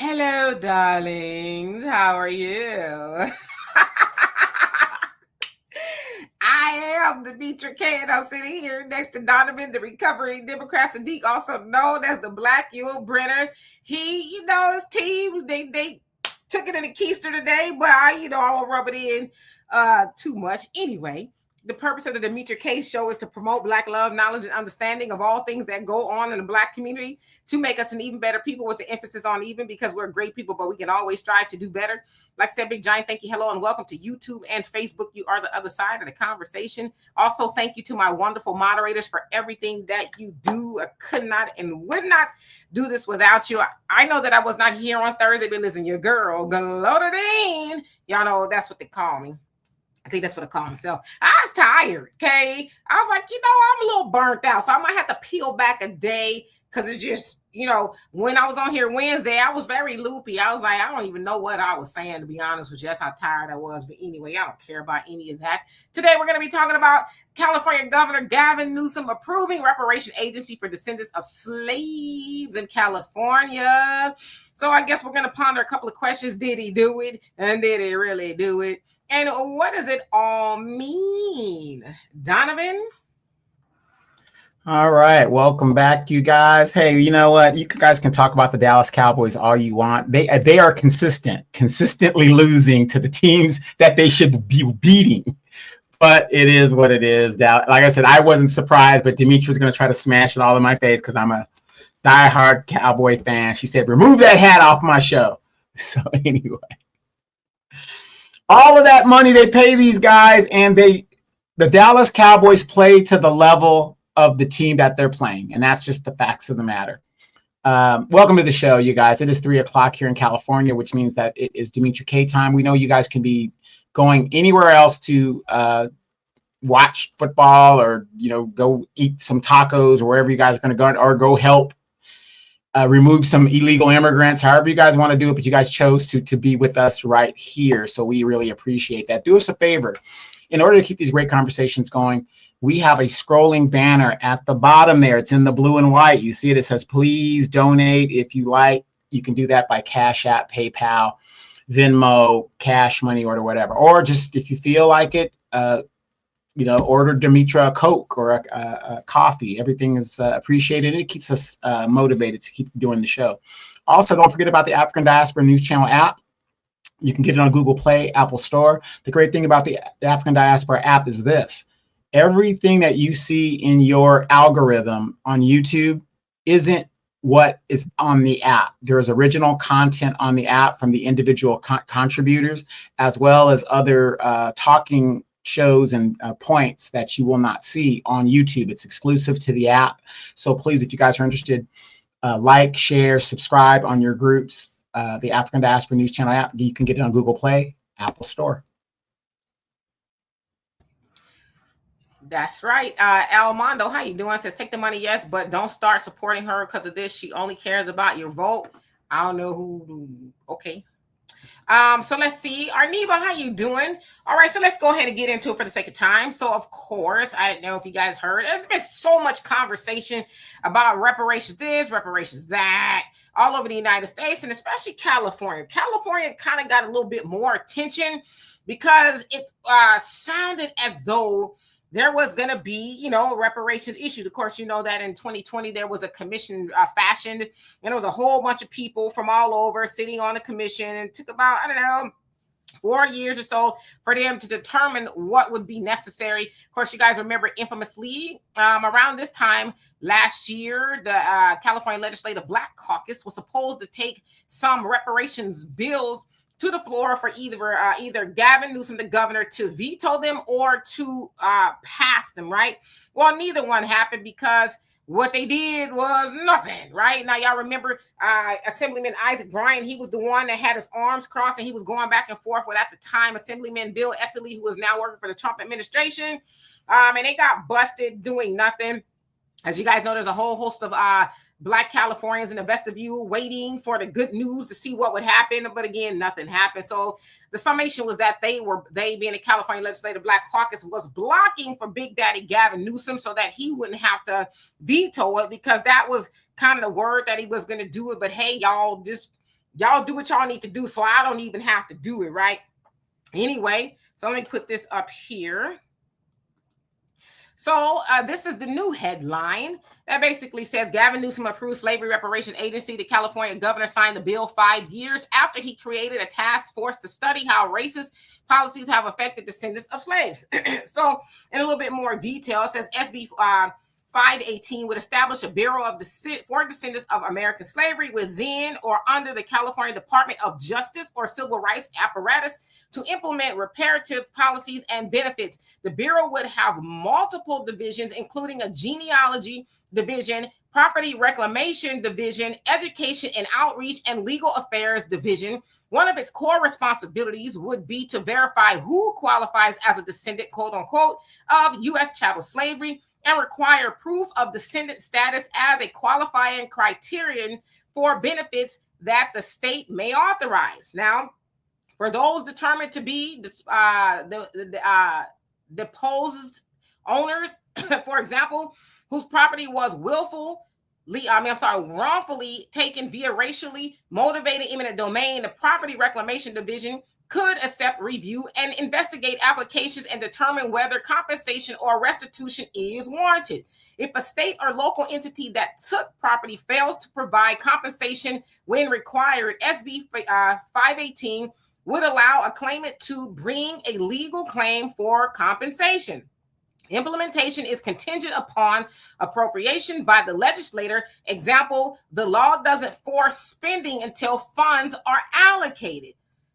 Hello, darlings. How are you? I am Demetra K, and I'm sitting here next to Donovan, the recovering Democrat Sadiq, also known as the Black Yul Brenner. His team, they took it in the keister today, but I won't rub it in too much. Anyway, the purpose of the Demetra K show is to promote Black love, knowledge, and understanding of all things that go on in the Black community to make us an even better people, with the emphasis on even, because we're great people, but we can always strive to do better. Like I said, big giant thank you, hello, and welcome to YouTube and Facebook. You are the other side of the conversation. Also, thank you to my wonderful moderators for everything that you do. I could not and would not do this without you. I know that I was not here on Thursday, but listen, your girl, Glodadine, y'all know that's what they call me. I think that's what I call myself. I was tired, okay? I was like, I'm a little burnt out, so I might have to peel back a day, because it's just, when I was on here Wednesday, I was very loopy. I was like, I don't even know what I was saying, to be honest with you. That's how tired I was. But anyway, I don't care about any of that. Today, we're going to be talking about California Governor Gavin Newsom approving Reparations agency for descendants of slaves in California. So I guess we're going to ponder a couple of questions. Did he do it? And did he really do it? And what does it all mean? Donovan? All right. Welcome back, you guys. Hey, you know what? You guys can talk about the Dallas Cowboys all you want. They are consistently losing to the teams that they should be beating. But it is what it is. Like I said, I wasn't surprised, but Demetra's going to try to smash it all in my face because I'm a diehard Cowboy fan. She said, remove that hat off my show. So anyway. All of that money they pay these guys, and the Dallas Cowboys play to the level of the team that they're playing, and that's just the facts of the matter. Welcome to the show, you guys. It is 3:00 here in California, which means that it is Demetra K time. We know you guys can be going anywhere else to watch football, or go eat some tacos, or wherever you guys are going to go, or go help remove some illegal immigrants, however you guys want to do it, but you guys chose to be with us right here. So we really appreciate that. Do us a favor. In order to keep these great conversations going, we have a scrolling banner at the bottom there. It's in the blue and white. You see it. It says, please donate if you like. You can do that by Cash App, PayPal, Venmo, Cash Money Order, whatever. Or just if you feel like it, order Demetra a Coke or a coffee. Everything is appreciated, and it keeps us motivated to keep doing the show. Also, don't forget about the African Diaspora News Channel app. You can get it on Google Play, Apple Store. The great thing about the African Diaspora app is this. Everything that you see in your algorithm on YouTube isn't what is on the app. There is original content on the app from the individual contributors, as well as other talking shows and points that you will not see on YouTube. It's exclusive to the app. So please, if you guys are interested, like, share, subscribe on your groups. The African Diaspora News Channel app, you can get it on Google Play, Apple Store. That's right. Almondo, how you doing? Says, take the money, yes, but don't start supporting her because of this. She only cares about your vote. I don't know who. Okay. So let's see. Arniba, how you doing? All right, so let's go ahead and get into it for the sake of time. So, of course, I didn't know if you guys heard. There's been so much conversation about reparations this, reparations that, all over the United States, and especially California. California kind of got a little bit more attention because it sounded as though there was going to be, a reparations issue. Of course, you know that in 2020, there was a commission fashioned, and there was a whole bunch of people from all over sitting on a commission, and it took about, 4 years or so for them to determine what would be necessary. Of course, you guys remember infamously around this time last year, the California Legislative Black Caucus was supposed to take some reparations bills to the floor for either Gavin Newsom, the governor, to veto them or to pass them, right? Well, neither one happened because what they did was nothing, right? Now, y'all remember Assemblyman Isaac Bryan. He was the one that had his arms crossed, and he was going back and forth with, at the time, Assemblyman Bill Esseley, who is now working for the Trump administration. And they got busted doing nothing. As you guys know, there's a whole host of Black Californians in the vestibule waiting for the good news to see what would happen. But again, nothing happened. So the summation was that they being the California Legislative Black Caucus, was blocking for Big Daddy Gavin Newsom so that he wouldn't have to veto it, because that was kind of the word that he was going to do it. But hey, y'all, just Y'all do what y'all need to do, so I don't even have to do it, right? Anyway, so let me put this up here. So this is the new headline that basically says Gavin Newsom approved slavery reparation agency. The California governor signed the bill 5 years after he created a task force to study how racist policies have affected descendants of slaves. So in a little bit more detail, it says SB 518 would establish a bureau for descendants of American slavery within or under the California Department of Justice or civil rights apparatus to implement reparative policies and benefits. The bureau would have multiple divisions, including a genealogy division, property reclamation division, education and outreach, and legal affairs division. One of its core responsibilities would be to verify who qualifies as a descendant, quote unquote, of U.S. chattel slavery, and require proof of descendant status as a qualifying criterion for benefits that the state may authorize. Now, for those determined to be deposed owners, for example, whose property was wrongfully taken via racially motivated eminent domain, the Property Reclamation Division could accept, review, and investigate applications and determine whether compensation or restitution is warranted. If a state or local entity that took property fails to provide compensation when required, SB 518 would allow a claimant to bring a legal claim for compensation. Implementation is contingent upon appropriation by the legislator. Example, the law doesn't force spending until funds are allocated.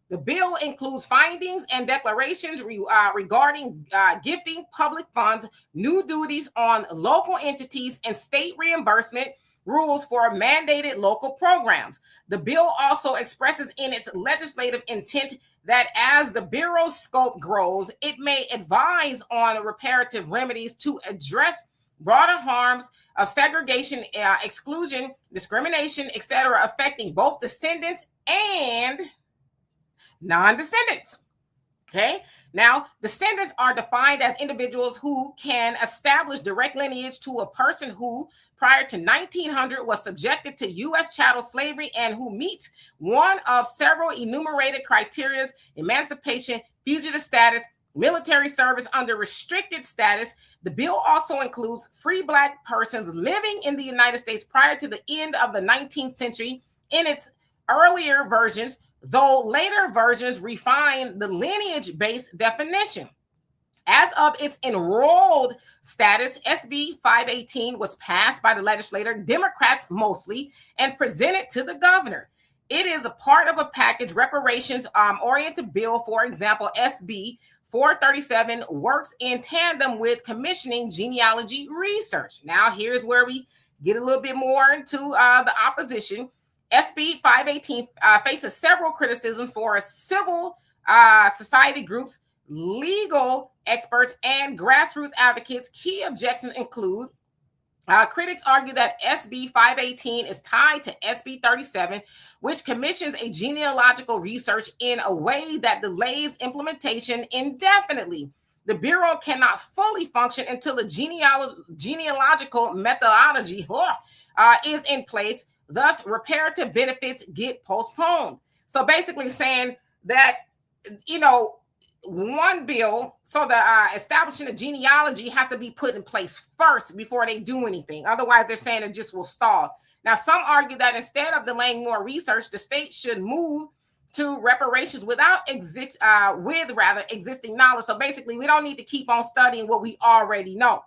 The bill includes findings and declarations regarding gifting public funds, new duties on local entities, and state reimbursement rules for mandated local programs. The bill also expresses in its legislative intent that as the Bureau's scope grows, it may advise on reparative remedies to address broader harms of segregation, exclusion, discrimination, etc., affecting both descendants and non-descendants. Okay. Now, descendants are defined as individuals who can establish direct lineage to a person who, prior to 1900, was subjected to U.S. chattel slavery and who meets one of several enumerated criteria: emancipation, fugitive status, military service under restricted status. The bill also includes free Black persons living in the United States prior to the end of the 19th century. In its earlier versions, though later versions refine the lineage-based definition. As of its enrolled status, SB 518 was passed by the legislature, Democrats mostly, and presented to the governor. It is a part of a package reparations-oriented bill. For example, SB 437 works in tandem with commissioning genealogy research. Now, here's where we get a little bit more into the opposition. SB 518 faces several criticisms for civil society groups, legal experts, and grassroots advocates. Key objections include critics argue that SB 518 is tied to SB 37, which commissions a genealogical research in a way that delays implementation indefinitely. The Bureau cannot fully function until the genealogical methodology is in place. Thus, reparative benefits get postponed. So basically saying that, one bill, so the establishing a genealogy has to be put in place first before they do anything. Otherwise, they're saying it just will stall. Now, some argue that instead of delaying more research, the state should move to reparations without existing knowledge. So basically, we don't need to keep on studying what we already know.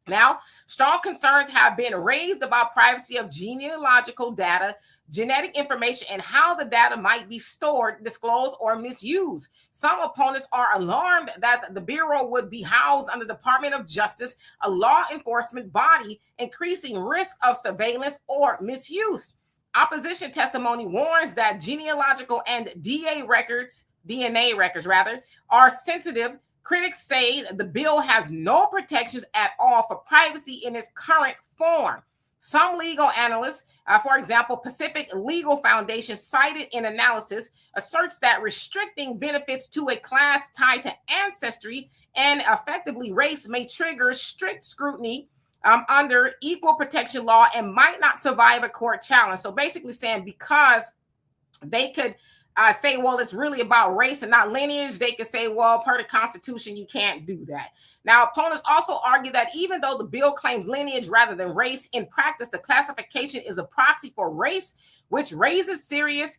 Now, strong concerns have been raised about privacy of genealogical data, genetic information, and how the data might be stored, disclosed, or misused. Some opponents are alarmed that the Bureau would be housed under the Department of Justice, a law enforcement body, increasing risk of surveillance or misuse. Opposition testimony warns that genealogical and DNA records, are sensitive. Critics say the bill has no protections at all for privacy in its current form. Some legal analysts, for example, Pacific Legal Foundation, cited in analysis, asserts that restricting benefits to a class tied to ancestry and effectively race may trigger strict scrutiny under equal protection law and might not survive a court challenge. So basically saying because they could say, well, it's really about race and not lineage. They could say, well, per the Constitution, you can't do that. Now, opponents also argue that even though the bill claims lineage rather than race, in practice, the classification is a proxy for race, which raises serious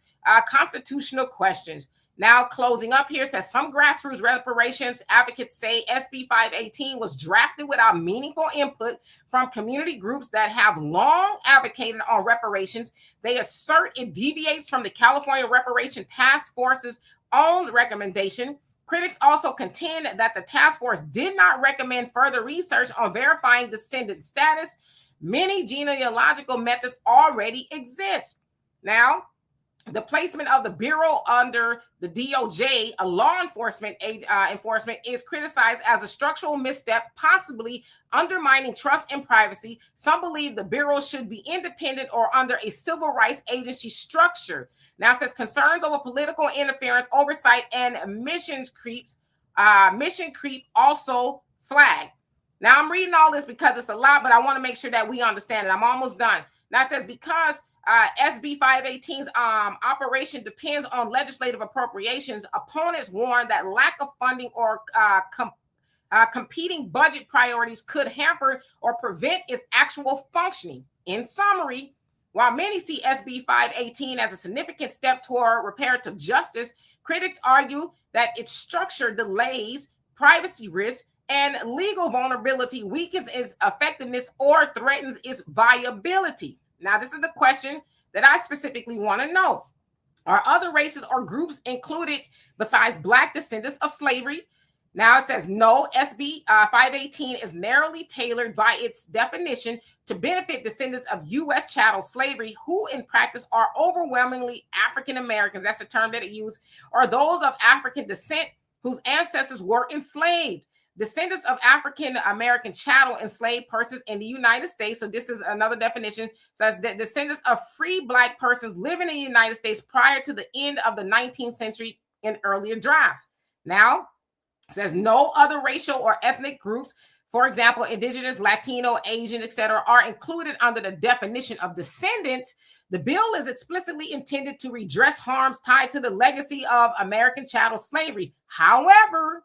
constitutional questions. Now, closing up here, says some grassroots reparations advocates say SB 518 was drafted without meaningful input from community groups that have long advocated on reparations. They assert it deviates from the California Reparation Task Force's own recommendation. Critics also contend that the task force did not recommend further research on verifying descendant status. Many genealogical methods already exist. Now, the placement of the Bureau under the DOJ, a law enforcement is criticized as a structural misstep, possibly undermining trust and privacy. Some believe the Bureau should be independent or under a civil rights agency structure. Now, it says concerns over political interference, oversight, and mission creep also flagged. Now, I'm reading all this because it's a lot, but I want to make sure that we understand it. I'm almost done. Now, it says because SB 518's operation depends on legislative appropriations, opponents warn that lack of funding or competing budget priorities could hamper or prevent its actual functioning. In summary, while many see SB 518 as a significant step toward reparative justice, critics argue that its structure delays, privacy risks, and legal vulnerability weakens its effectiveness or threatens its viability. Now, this is the question that I specifically want to know. Are other races or groups included besides Black descendants of slavery? Now, it says no. SB 518 is narrowly tailored by its definition to benefit descendants of U.S. chattel slavery, who in practice are overwhelmingly African Americans. That's the term that it used, or those of African descent whose ancestors were enslaved. Descendants of African American chattel enslaved persons in the United States. So this is another definition. Says that descendants of free Black persons living in the United States prior to the end of the 19th century in earlier drafts. Now, it says no other racial or ethnic groups, for example, indigenous, Latino, Asian, etc., are included under the definition of descendants. The bill is explicitly intended to redress harms tied to the legacy of American chattel slavery. However,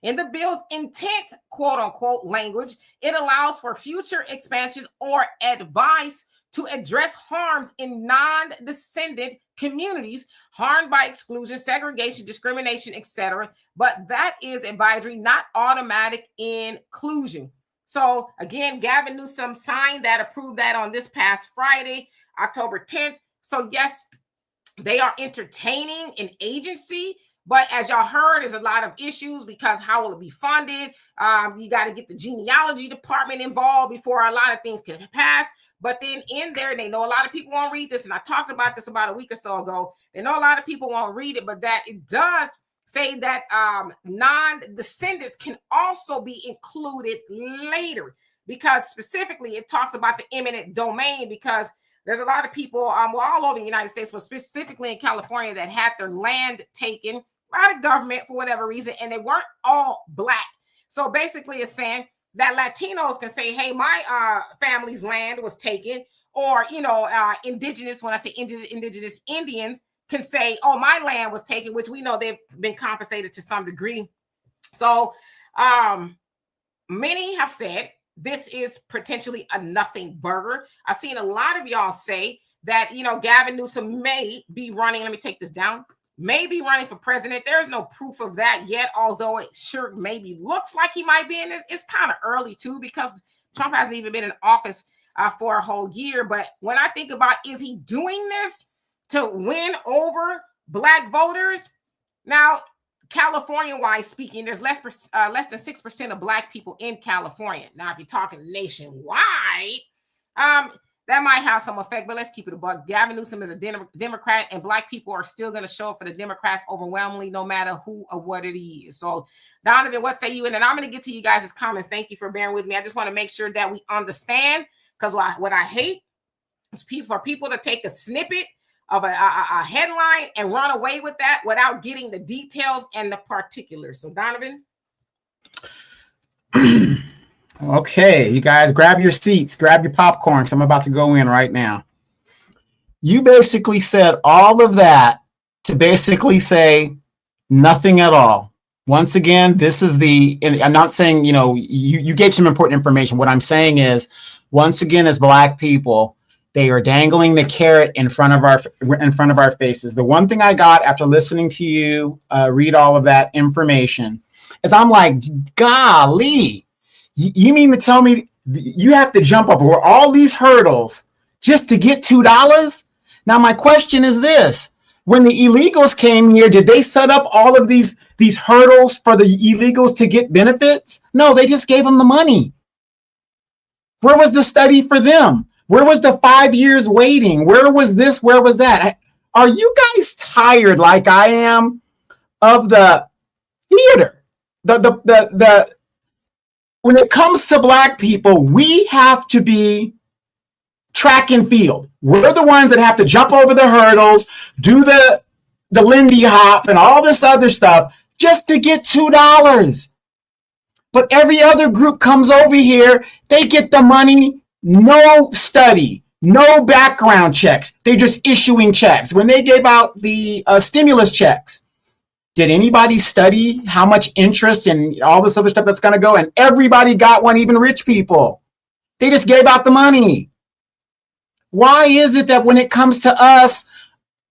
in the bill's intent, quote unquote, language, it allows for future expansions or advice to address harms in non-descendant communities harmed by exclusion, segregation, discrimination, etc. But that is advisory, not automatic inclusion. So again, Gavin Newsom signed that, approved that on this past Friday, October 10th. So yes, they are entertaining an agency. But as y'all heard, there's a lot of issues because how will it be funded? You got to get the genealogy department involved before a lot of things can pass. But then in there, and they know a lot of people won't read this, and I talked about this about a week or so ago. They know a lot of people won't read it, but that it does say that non-descendants can also be included later, because specifically it talks about the eminent domain, because there's a lot of people all over the United States, but specifically in California, that had their land taken by the government for whatever reason, and they weren't all Black. So basically it's saying that Latinos can say, hey, my family's land was taken, or, indigenous, when I say indigenous Indians can say, oh, my land was taken, which we know they've been compensated to some degree. So many have said this is potentially a nothing burger. I've seen a lot of y'all say that, Gavin Newsom may be running, let me take this down, may be running for president. There's no proof of that yet, although it sure maybe looks like he might be in it. It's kind of early too, because Trump hasn't even been in office for a whole year. But when I think about, is he doing this to win over Black voters? Now, California-wise speaking, there's less than 6% of Black people in California. Now, if you're talking nationwide, that might have some effect, but let's keep it a buck. Gavin Newsom is a Democrat, and Black people are still going to show up for the Democrats overwhelmingly, no matter who or what it is. So, Donovan, what say you? And then I'm going to get to you guys' comments. Thank you for bearing with me. I just want to make sure that we understand, because what I hate is for people to take a snippet of a headline and run away with that without getting the details and the particulars. So, Donovan. Okay, you guys grab your seats, grab your popcorn, because I'm about to go in right now. You basically said all of that to basically say nothing at all. Once again, this is and I'm not saying, you gave some important information. What I'm saying is, once again, as Black people, they are dangling the carrot in front of our faces. The one thing I got after listening to you read all of that information is I'm like, golly, you mean to tell me you have to jump over all these hurdles just to get $2? Now, my question is this. When the illegals came here, did they set up all of these hurdles for the illegals to get benefits? No, they just gave them the money. Where was the study for them? Where was the 5 years waiting? Where was this? Where was that? Are you guys tired like I am of the theater? When it comes to Black people, we have to be track and field. We're the ones that have to jump over the hurdles, do the Lindy Hop and all this other stuff just to get $2. But every other group comes over here, they get the money, no study, no background checks. They're just issuing checks. When they gave out the stimulus checks, did anybody study how much interest and all this other stuff that's going to go? And everybody got one, even rich people. They just gave out the money. Why is it that when it comes to us,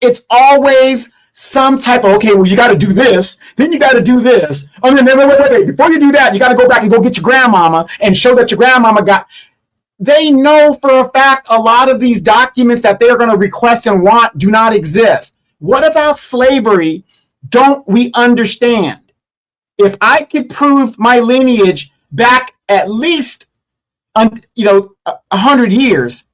it's always some type of, okay, well, you got to do this, then you got to do this. Oh, then wait. Before you do that, you got to go back and go get your grandmama and show that your grandmama got. They know for a fact a lot of these documents that they're going to request and want do not exist. What about slavery? Don't we understand? If I could prove my lineage back at least, 100 years,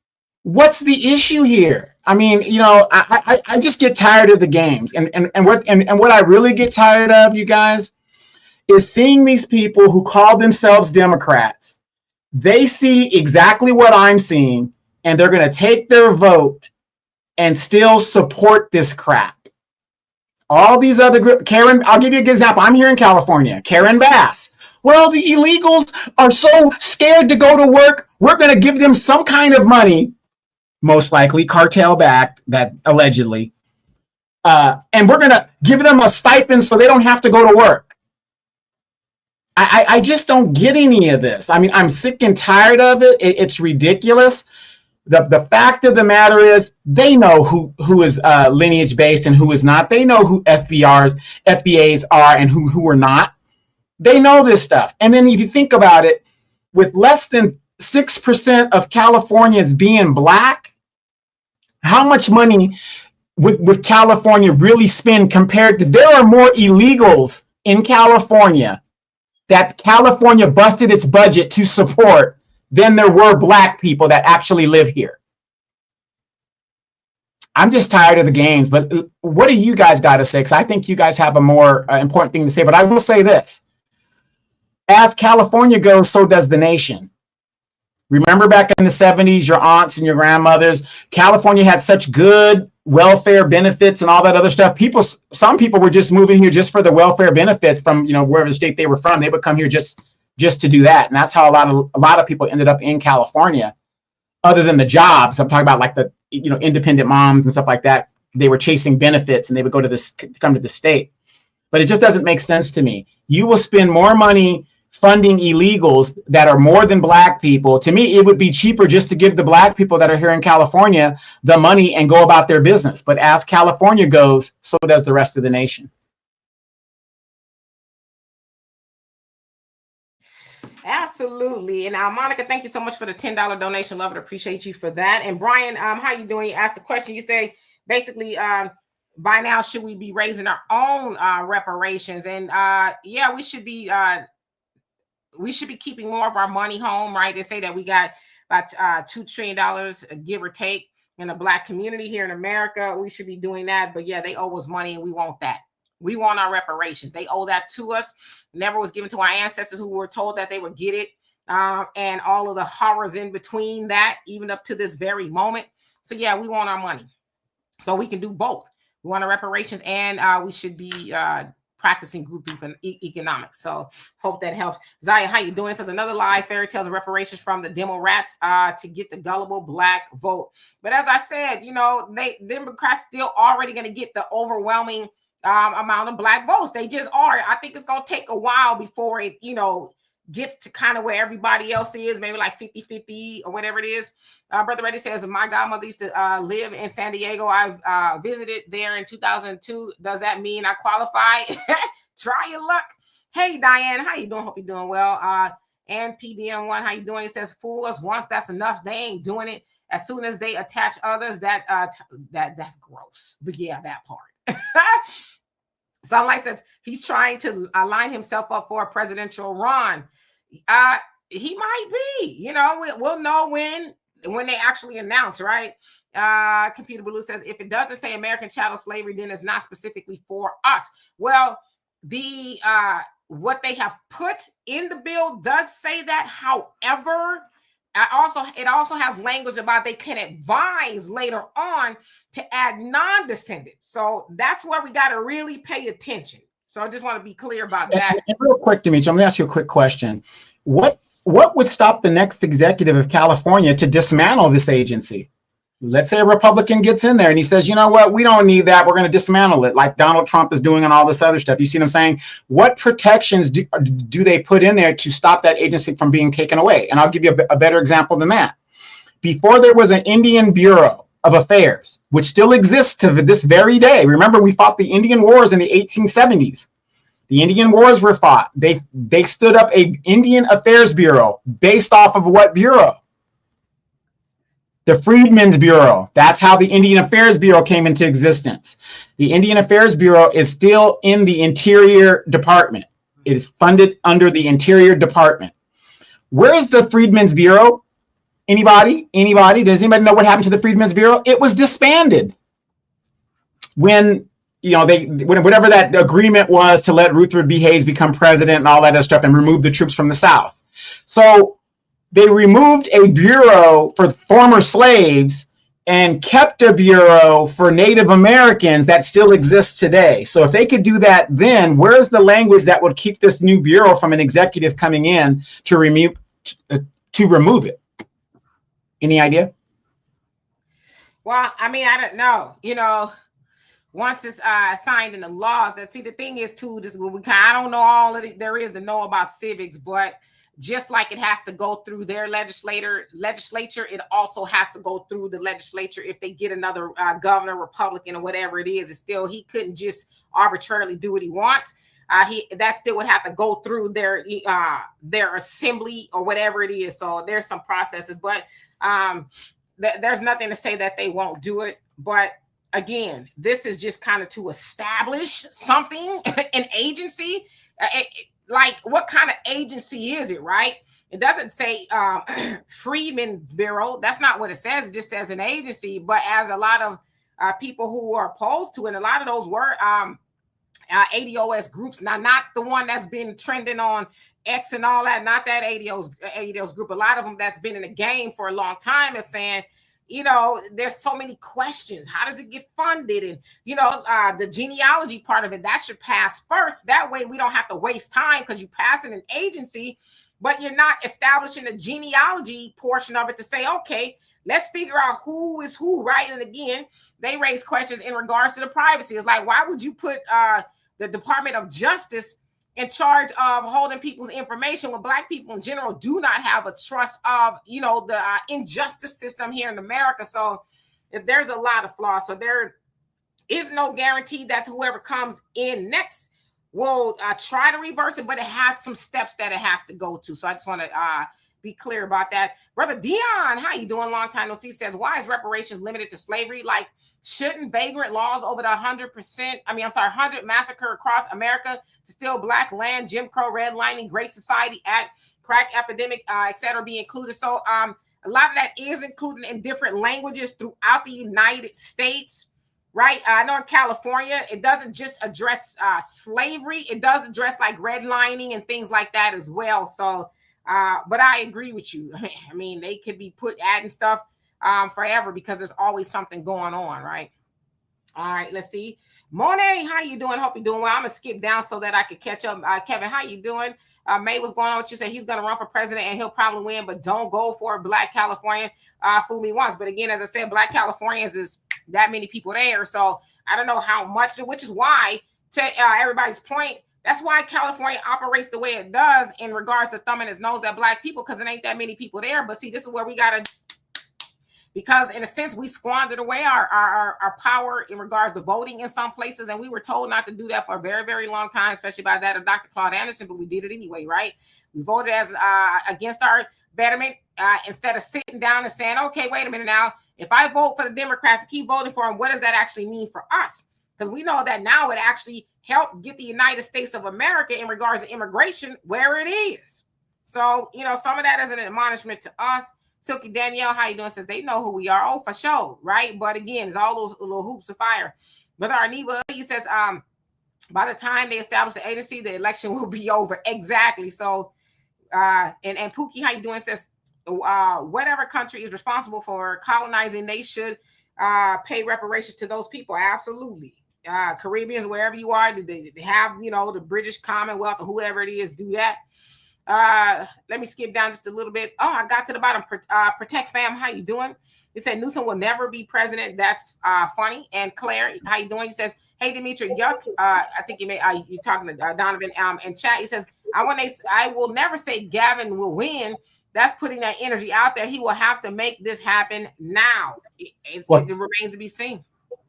what's the issue here? I mean, I just get tired of the games, and what I really get tired of, you guys, is seeing these people who call themselves Democrats. They see exactly what I'm seeing, and they're going to take their vote and still support this crap. All these other groups, Karen, I'll give you a good example. I'm here in California, Karen Bass. Well, the illegals are so scared to go to work, we're going to give them some kind of money, most likely cartel backed, that allegedly, and we're going to give them a stipend so they don't have to go to work. I just don't get any of this. I mean, I'm sick and tired of it. It's ridiculous. The fact of the matter is, they know who is lineage based and who is not. They know who FBAs are and who are not. They know this stuff. And then if you think about it, with less than 6% of Californians being Black, how much money would California really spend compared to? There are more illegals in California that California busted its budget to support than there were Black people that actually live here. I'm just tired of the games, but what do you guys got to say? Because I think you guys have a more important thing to say, but I will say this. As California goes, so does the nation. Remember back in the 70s, your aunts and your grandmothers, California had such good welfare benefits and all that other stuff. Some people were just moving here just for the welfare benefits from, wherever state they were from. They would come here just to do that. And that's how a lot of people ended up in California, other than the jobs. I'm talking about like the, independent moms and stuff like that. They were chasing benefits and they would come to the state. But it just doesn't make sense to me. You will spend more money funding illegals that are more than Black people. To me, it would be cheaper just to give the Black people that are here in California the money and go about their business. But as California goes, so does the rest of the nation. Absolutely. And Monica, thank you so much for the $10 donation. Love it. Appreciate you for that. And Brian, how you doing? You asked the question. You say basically, by now, should we be raising our own reparations? And yeah, we should be keeping more of our money home, right? They say that we got about $2 trillion, give or take, in the Black community here in America. We should be doing that. But yeah, they owe us money and we want that. We want our reparations. They owe that to us. Never was given to our ancestors who were told that they would get it. And all of the horrors in between that, even up to this very moment. So yeah, we want our money. So we can do both. We want our reparations, and we should be practicing group economics. So hope that helps. Zaya, how you doing? So another lies, fairy tales, and reparations from the demo rats to get the gullible black vote. But as I said, you know, Democrats still already going to get the overwhelming amount of black votes. They just are. I think it's going to take a while before it, you know, gets to kind of where everybody else is, maybe like 50-50 or whatever it is. Brother Reddy says, my godmother used to live in San Diego. I've visited there in 2002. Does that mean I qualify? Try your luck. Hey, Diane, how you doing? Hope you're doing well. And PDM1, how you doing? It says, fool us once, that's enough. They ain't doing it. As soon as they attach others, that's gross. But yeah, that part. Sunlight says he's trying to line himself up for a presidential run. He might be, you know, we'll know when they actually announce, right? Computer Blue says if it doesn't say American chattel slavery, then it's not specifically for us. Well, the what they have put in the bill does say that. However, it also has language about they can advise later on to add non-descendants. So that's where we got to really pay attention. So I just want to be clear about that. And real quick, Demetri, I'm going to ask you a quick question. What would stop the next executive of California to dismantle this agency? Let's say a Republican gets in there and he says, you know what, we don't need that. We're going to dismantle it like Donald Trump is doing and all this other stuff. You see what I'm saying? What protections do they put in there to stop that agency from being taken away? And I'll give you a better example than that. Before there was an Indian Bureau of Affairs, which still exists to this very day. Remember, we fought the Indian Wars in the 1870s. The Indian Wars were fought. They stood up a Indian Affairs Bureau based off of what bureau? The Freedmen's Bureau. That's how the Indian Affairs Bureau came into existence. The Indian Affairs Bureau is still in the Interior Department. It is funded under the Interior Department. Where is the Freedmen's Bureau? Anybody? Does anybody know what happened to the Freedmen's Bureau? It was disbanded when, you know, whatever that agreement was to let Rutherford B. Hayes become president and all that other stuff and remove the troops from the South. So they removed a bureau for former slaves and kept a bureau for Native Americans that still exists today. So if they could do that then, where's the language that would keep this new bureau from an executive coming in to remove it? Any idea? Well, I mean, I don't know. You know, once it's signed in the law, the thing is too, I don't know all of it there is to know about civics, but just like it has to go through their legislature, it also has to go through the legislature. If they get another governor, Republican, or whatever it is, it's still, he couldn't just arbitrarily do what he wants. That still would have to go through their assembly or whatever it is. So there's some processes, but there's nothing to say that they won't do it. But again, this is just kind of to establish something, an agency. Like, what kind of agency is it, right? It doesn't say Freedmen's Bureau. That's not what it says. It just says an agency. But as a lot of people who are opposed to it, a lot of those were ADOS groups. Now, not the one that's been trending on X and all that, not that ADOS group. A lot of them that's been in the game for a long time is saying, you know, there's so many questions. How does it get funded? And, you know, the genealogy part of it, that should pass first. That way we don't have to waste time because you pass in an agency, but you're not establishing the genealogy portion of it to say, okay, let's figure out who is who, right? And again, they raise questions in regards to the privacy. It's like, why would you put the Department of Justice in charge of holding people's information when Black people in general do not have a trust of, you know, the injustice system here in America? So if there's a lot of flaws, so there is no guarantee that whoever comes in next will try to reverse it, but it has some steps that it has to go to. So I just want to be clear about that. Brother Dion, how you doing? Long time no see. Says, why is reparations limited to slavery? Like, shouldn't vagrant laws over the 100 massacre across America to steal Black land, Jim Crow, redlining, Great Society Act, crack epidemic, etc., be included? So a lot of that is included in different languages throughout the United States, right? I know in California, it doesn't just address slavery. It does address like redlining and things like that as well. So, but I agree with you. I mean, they could be adding stuff forever because there's always something going on, right? All right, let's see. Monet, how you doing? Hope you're doing well. I'm gonna skip down so that I can catch up. Kevin, how you doing? May, what's going on with you? Say he's gonna run for president and he'll probably win, but don't go for Black California. Fool me once, but again, as I said, Black Californians is that many people there, so I don't know how much, which is why, to everybody's point, that's why California operates the way it does in regards to thumbing its nose at Black people, because it ain't that many people there. But see, this is where we gotta, because in a sense we squandered away our power in regards to voting in some places, and we were told not to do that for a very, very long time, especially by that of Dr. Claude Anderson, but we did it anyway, right? We voted as against our betterment, instead of sitting down and saying, okay, wait a minute now, if I vote for the Democrats, keep voting for them, what does that actually mean for us? Because we know that now it actually helped get the United States of America in regards to immigration where it is. So, some of that is an admonishment to us. Silky Danielle, how you doing? Says they know who we are. Oh, for sure, right? But again, it's all those little hoops of fire. Brother Arniva, he says, by the time they establish the agency, the election will be over. Exactly. So, and Pookie, how you doing? Says, whatever country is responsible for colonizing, they should pay reparations to those people. Absolutely. Caribbeans, wherever you are, they have, the British Commonwealth or whoever it is, do that. Let me skip down just a little bit. Oh, I got to the bottom. Protect fam, how you doing? It said Newsom will never be president. That's funny. And Claire, how you doing? He says, hey Dimitri, yuck. I think you're talking to Donovan in chat. He says, I will never say Gavin will win. That's putting that energy out there. He will have to make this happen now. It remains to be seen.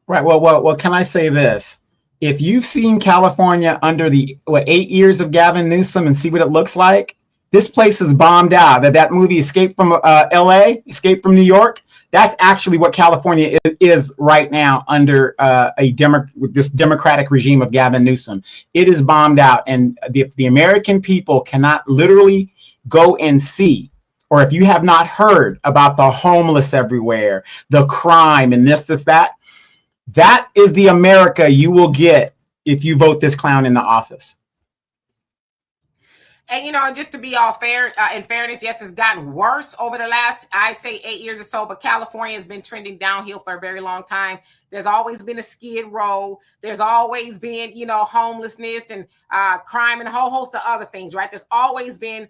Right. Well. Can I say this? If you've seen California under the 8 years of Gavin Newsom and see what it looks like, this place is bombed out. That movie Escape from L.A., Escape from New York, that's actually what California is right now under this democratic regime of Gavin Newsom. It is bombed out, and if the American people cannot literally go and see, or if you have not heard about the homeless everywhere, the crime and this, that, that is the America you will get if you vote this clown in the office. And, just to be all fair, in fairness, yes, it's gotten worse over the last, I'd say 8 years or so, but California has been trending downhill for a very long time. There's always been a skid row. There's always been, homelessness and crime and a whole host of other things, right? There's always been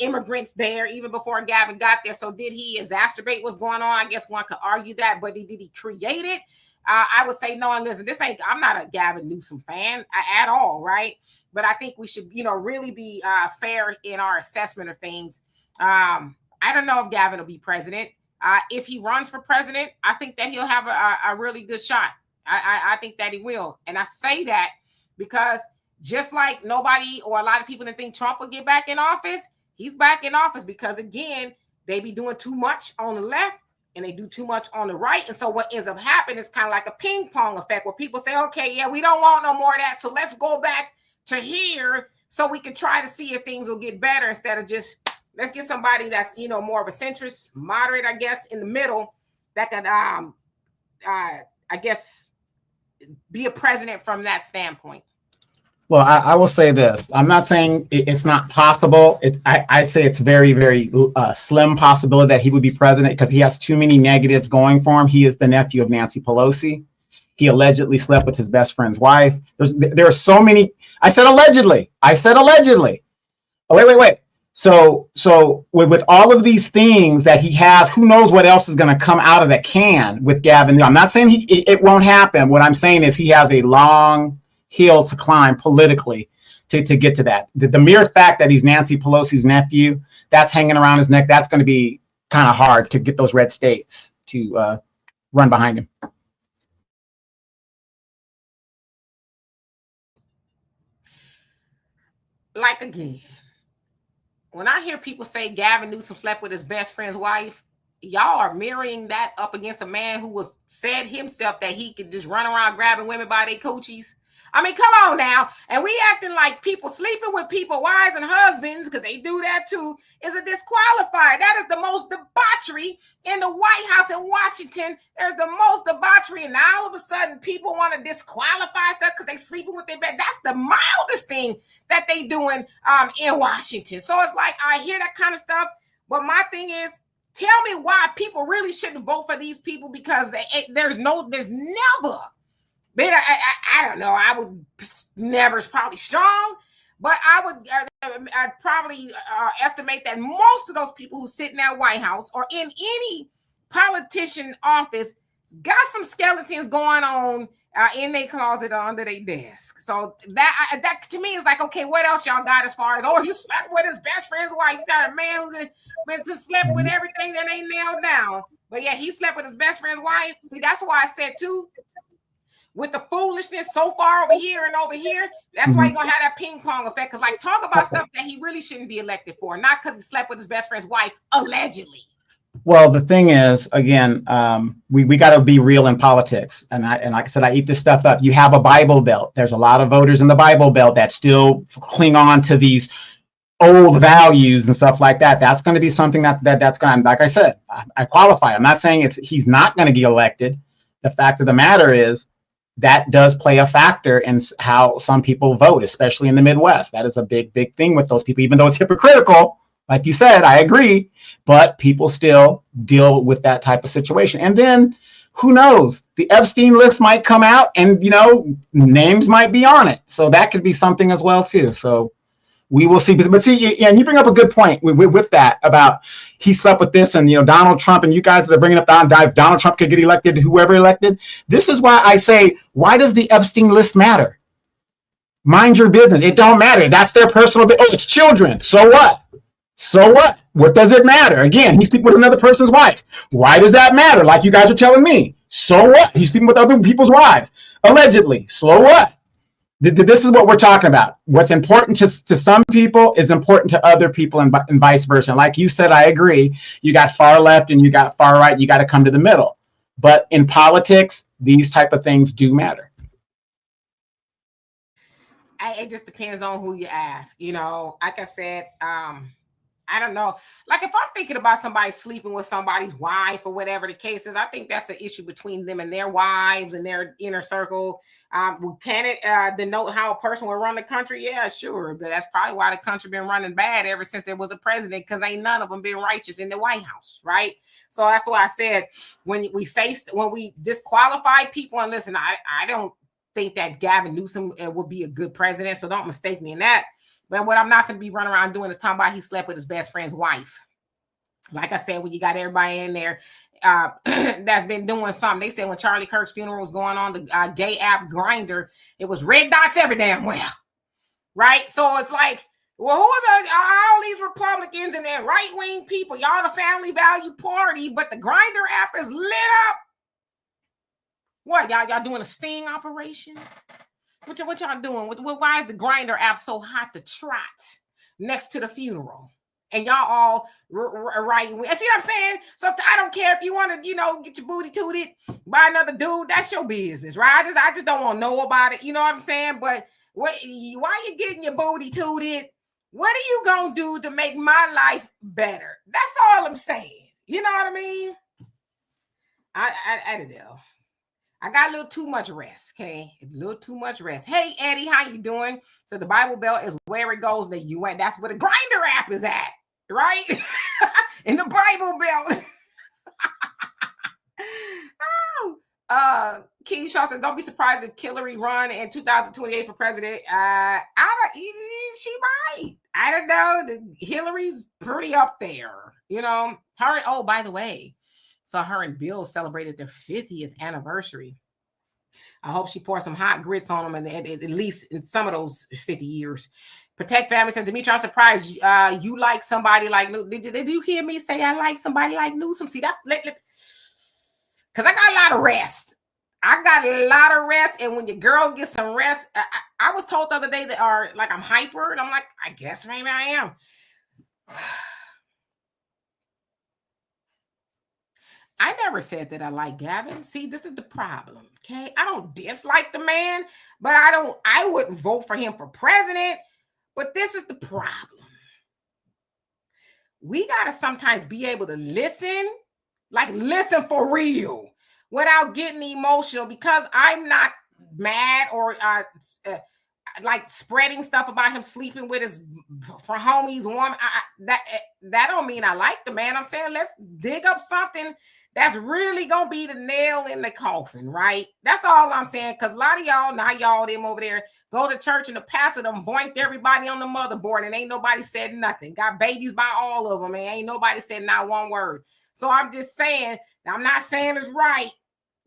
immigrants there even before Gavin got there. So did he exacerbate what's going on? I guess one could argue that, but did he create it? I would say no. And listen, I'm not a Gavin Newsom fan at all, right? But I think we should, really be fair in our assessment of things. I don't know if Gavin will be president. If he runs for president, I think that he'll have a really good shot. I think that he will. And I say that because just like nobody or a lot of people didn't think Trump would get back in office, he's back in office because, again, they be doing too much on the left and they do too much on the right. And so what ends up happening is kind of like a ping pong effect where people say, okay, yeah, we don't want no more of that. So let's go back to here so we can try to see if things will get better instead of just, let's get somebody that's, more of a centrist, moderate, I guess, in the middle that could, I guess, be a president from that standpoint. Well, I will say this. I'm not saying it's not possible. I say it's very, very slim possibility that he would be president because he has too many negatives going for him. He is the nephew of Nancy Pelosi. He allegedly slept with his best friend's wife. There are so many. I said allegedly. Oh, wait. So with all of these things that he has, who knows what else is going to come out of that can with Gavin. I'm not saying it won't happen. What I'm saying is he has a long hill to climb politically to get to that. The mere fact that he's Nancy Pelosi's nephew, that's hanging around his neck, that's going to be kind of hard to get those red states to run behind him. Like, again, when I hear people say Gavin Newsom slept with his best friend's wife, y'all are mirroring that up against a man who was said himself that he could just run around grabbing women by their coochies. I mean, come on now. And we acting like people sleeping with people, wives and husbands, because they do that too, is a disqualifier. That is the most debauchery in the White House in Washington. There's the most debauchery. And now all of a sudden people want to disqualify stuff because they sleeping with their bed. That's the mildest thing that they doing in Washington. So it's like, I hear that kind of stuff. But my thing is, Tell me why people really shouldn't vote for these people, because there's never been, I don't know, I would never is probably strong, but I would I'd probably estimate that most of those people who sit in that White House or in any politician office got some skeletons going on in their closet or under their desk. So that to me is like, okay, what else y'all got as far as, oh, he slept with his best friend's wife. You got a man who been to slept with everything that ain't nailed down. But yeah, he slept with his best friend's wife. See, that's why I said too, with the foolishness so far over here and over here, that's why you're gonna have that ping pong effect. Because like, talk about stuff that he really shouldn't be elected for, not because he slept with his best friend's wife, allegedly. Well, the thing is, again, we got to be real in politics. And like I said, I eat this stuff up. You have a Bible Belt. There's a lot of voters in the Bible Belt that still cling on to these old values and stuff like that. That's going to be something that's going to, like I said, I qualify. I'm not saying he's not going to get elected. The fact of the matter is that does play a factor in how some people vote, especially in the Midwest. That is a big, big thing with those people, even though it's hypocritical. Like you said, I agree, but people still deal with that type of situation. And then who knows? The Epstein list might come out and, names might be on it. So that could be something as well, too. So we will see. But see, and you bring up a good point with that about he slept with this and, Donald Trump, and you guys that are bringing up Donald Trump could get elected, whoever elected. This is why I say, why does the Epstein list matter? Mind your business. It don't matter. That's their personal. Oh, it's children. So what? So what? What does it matter? Again, he's sleeping with another person's wife. Why does that matter? Like you guys are telling me. So what? He's sleeping with other people's wives. Allegedly. So what? This is what we're talking about. What's important to some people is important to other people and vice versa. And like you said, I agree. You got far left and you got far right. You got to come to the middle. But in politics, these type of things do matter. It just depends on who you ask. Like I said, I don't know. Like if I'm thinking about somebody sleeping with somebody's wife or whatever the case is, I think that's an issue between them and their wives and their inner circle. Can it denote how a person will run the country? Yeah, sure. But that's probably why the country been running bad ever since there was a president, because ain't none of them been righteous in the White House, right? So that's why I said when we disqualify people, and listen, I don't think that Gavin Newsom would be a good president, so don't mistake me in that. But what I'm not going to be running around doing is talking about he slept with his best friend's wife. Like I said, when you got everybody in there that's been doing something. They said when Charlie Kirk's funeral was going on, the gay app Grindr, it was red dots every damn well. Right? So it's like, well, who are all these Republicans and their right-wing people? Y'all the family value party, but the Grindr app is lit up. What, y'all doing a sting operation? What y'all doing? Why is the Grindr app so hot to trot next to the funeral? And y'all all right. See what I'm saying? So I don't care if you want to, get your booty tooted by another dude. That's your business, right? I just don't want to know about it. You know what I'm saying? But why you getting your booty tooted? What are you going to do to make my life better? That's all I'm saying. You know what I mean? I don't know. I got a little too much rest, okay? A little too much rest. Hey, Eddie, how you doing? So the Bible Belt is where it goes that you went. That's where the Grindr app is at, right? In the Bible Belt. Keyshaw says, don't be surprised if Hillary run in 2028 for president. She might. I don't know. Hillary's pretty up there. Her. Oh, by the way. So her and Bill celebrated their 50th anniversary. I hope she pours some hot grits on them, and at least in some of those 50 years. Protect Family said, Demetri, I'm surprised you like somebody like Newsom. Did you hear me say I like somebody like Newsom? See, that's because I got a lot of rest. And when your girl gets some rest, I was told the other day that I'm hyper, and I'm like, I guess maybe I am. I never said that I like Gavin. See, this is the problem. Okay. I don't dislike the man, but I wouldn't vote for him for president. But this is the problem. We got to sometimes be able to listen for real without getting emotional, because I'm not mad or like spreading stuff about him sleeping with his for homies woman. That don't mean I like the man. I'm saying let's dig up something that's really gonna be the nail in the coffin, right? That's all I'm saying. Because a lot of y'all, not y'all, them over there, go to church and the pastor them boinked everybody on the motherboard and ain't nobody said nothing. Got babies by all of them and ain't nobody said not one word. So I'm just saying, I'm not saying it's right,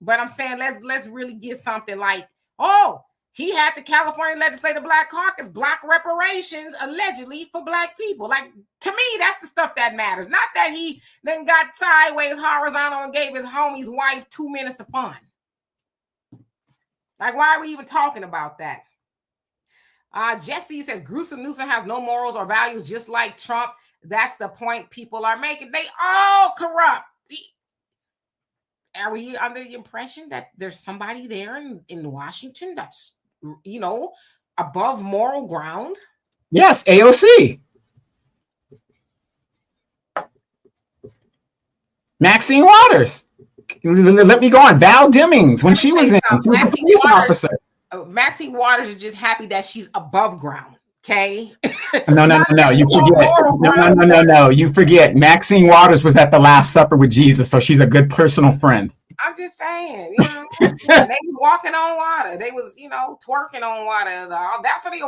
but I'm saying let's really get something like, oh, he had the California Legislative Black Caucus block reparations allegedly for Black people. Like, to me, that's the stuff that matters. Not that he then got sideways horizontal and gave his homie's wife 2 minutes of fun. Like, why are we even talking about that? Jesse says, gruesome Newsom has no morals or values, just like Trump. That's the point people are making. They all corrupt. Are we under the impression that there's somebody there in Washington that's, above moral ground? Yes, AOC. Maxine Waters. Let me go on. Val Demings, when she was a police officer. Maxine Waters is just happy that she's above ground. Okay. No. You forget. No. You forget. Maxine Waters was at the Last Supper with Jesus, so she's a good personal friend. I'm just saying, they was walking on water. They was, twerking on water. That's what they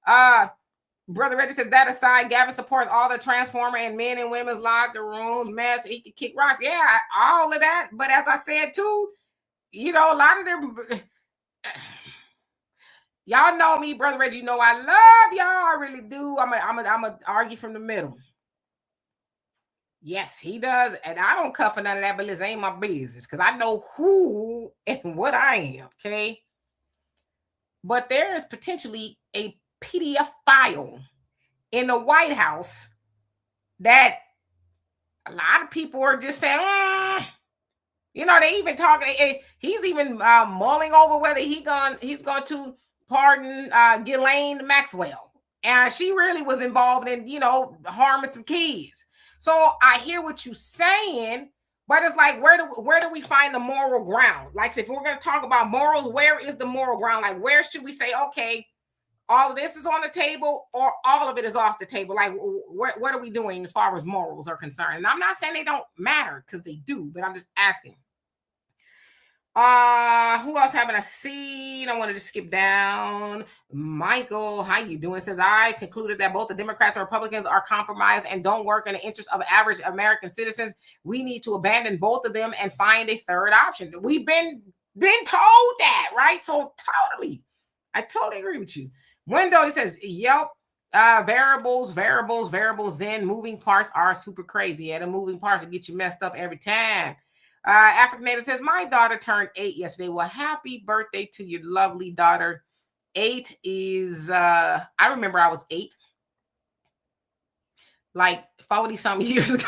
whop. Brother Reggie says, that aside, Gavin supports all the transformer and men and women's locker rooms, mess. He could kick rocks. Yeah, all of that. But as I said too, a lot of them. Y'all know me, Brother Reggie. I love y'all. I really do. I'm a argue from the middle. Yes, he does. And I don't cut for none of that, but this ain't my business because I know who and what I am. Okay. But there is potentially a PDF file in the White House that a lot of people are just saying, they even talking. He's even mulling over whether he's going to pardon Ghislaine Maxwell. And she really was involved in, harming some kids. So I hear what you're saying, but it's like, where do we find the moral ground? Like, if we're going to talk about morals, where is the moral ground? Like, where should we say, okay, all of this is on the table or all of it is off the table? Like, what are we doing as far as morals are concerned? And I'm not saying they don't matter, because they do, but I'm just asking. Who else haven't I seen? I wanted to skip down. Michael, how you doing? Says, I concluded that both the Democrats and Republicans are compromised and don't work in the interest of average American citizens. We need to abandon both of them and find a third option. We've been told that, right? So I totally agree with you. Window, he says, yep. Variables, then moving parts are super crazy. Yeah, the moving parts will get you messed up every time. African Native says, my daughter turned 8 yesterday. Well, happy birthday to your lovely daughter. 8 is, I remember I was 8, like 40-something years ago.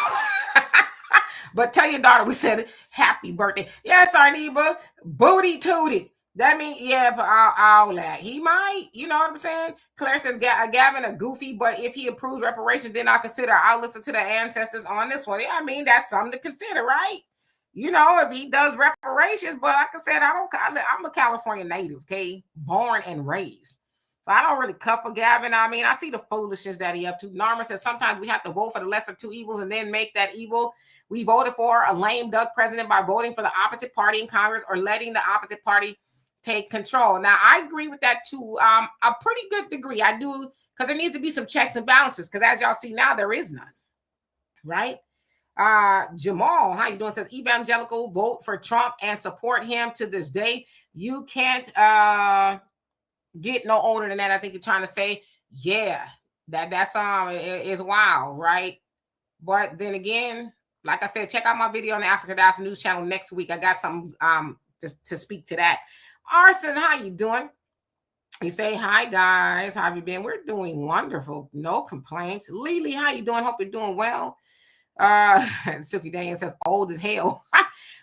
But tell your daughter we said happy birthday. Yes, Arneba, booty tooted. That means, yeah, but all that. He might, you know what I'm saying? Claire says, Gavin a goofy, but if he approves reparations, then I'll listen to the ancestors on this one. Yeah, I mean, that's something to consider, right? If he does reparations, but like I said, I'm a California native, okay? Born and raised. So I don't really cut for Gavin. I mean, I see the foolishness that he up to. Norma says, sometimes we have to vote for the lesser two evils and then make that evil. We voted for a lame duck president by voting for the opposite party in Congress or letting the opposite party take control. Now, I agree with that too. A pretty good degree. I do, because there needs to be some checks and balances, because as y'all see now, there is none, right? Jamal, how you doing? Says, evangelical vote for Trump and support him to this day. You can't get no older than that. I think you're trying to say, yeah, that's is wild, right? But then again, like I said, check out my video on the African Diaspora News channel next week. I got something to speak to that. Arson, how you doing? You say, hi guys, how have you been? We're doing wonderful, no complaints. Lily, how you doing? Hope you're doing well. Silky Daniel says, old as hell.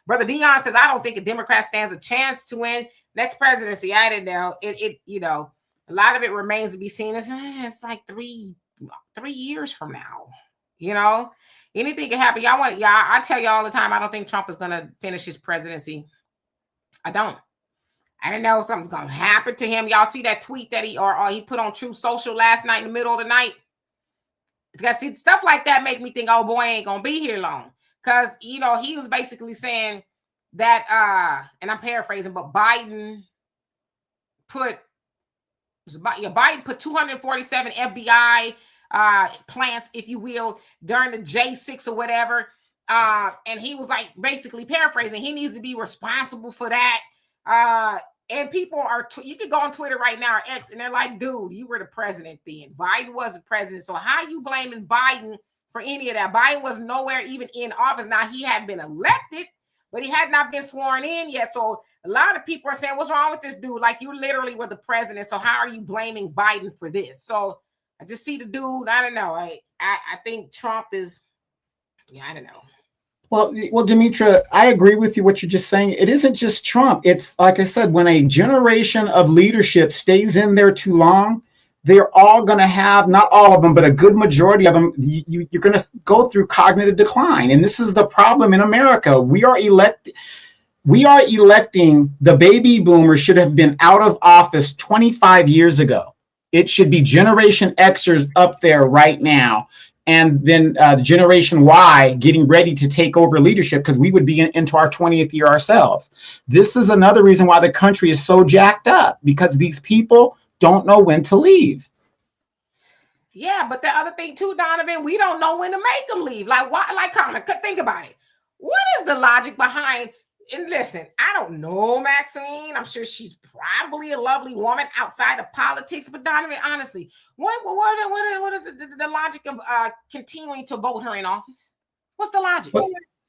Brother Dion says, I don't think a Democrat stands a chance to win next presidency. I didn't know it. A lot of it remains to be seen. It's like three years from now. Anything can happen. I tell you all the time, I don't think Trump is going to finish his presidency. I don't. I don't know, something's gonna happen to him. Y'all see that tweet that he put on Truth Social last night in the middle of the night? Because see, stuff like that make me think, oh boy, ain't gonna be here long. Because he was basically saying that, and I'm paraphrasing, but Biden put 247 FBI plants, if you will, during the J6 or whatever. And he was like basically paraphrasing, he needs to be responsible for that. And people you can go on Twitter right now or X, and they're like, dude, you were the president then. Biden wasn't president. So how are you blaming Biden for any of that? Biden was nowhere even in office. Now, he had been elected, but he had not been sworn in yet. So a lot of people are saying, what's wrong with this dude? Like, you literally were the president. So how are you blaming Biden for this? So I just see the dude. I don't know. I think Trump is, I don't know. Well, Demetra, I agree with you what you're just saying. It isn't just Trump. It's like I said, when a generation of leadership stays in there too long, they're all going to have, not all of them, but a good majority of them, you're going to go through cognitive decline. And this is the problem in America. We are electing the baby boomers should have been out of office 25 years ago. It should be Generation Xers up there right now. And then Generation Y getting ready to take over leadership, because we would be into our 20th year ourselves. This is another reason why the country is so jacked up, because these people don't know when to leave. Yeah, but the other thing too, Donovan, we don't know when to make them leave. Like, why? Like, Connor, think about it. What is the logic behind? And listen, I don't know Maxine. I'm sure she's probably a lovely woman outside of politics. But Donovan, honestly, what is the logic of continuing to vote her in office? What's the logic?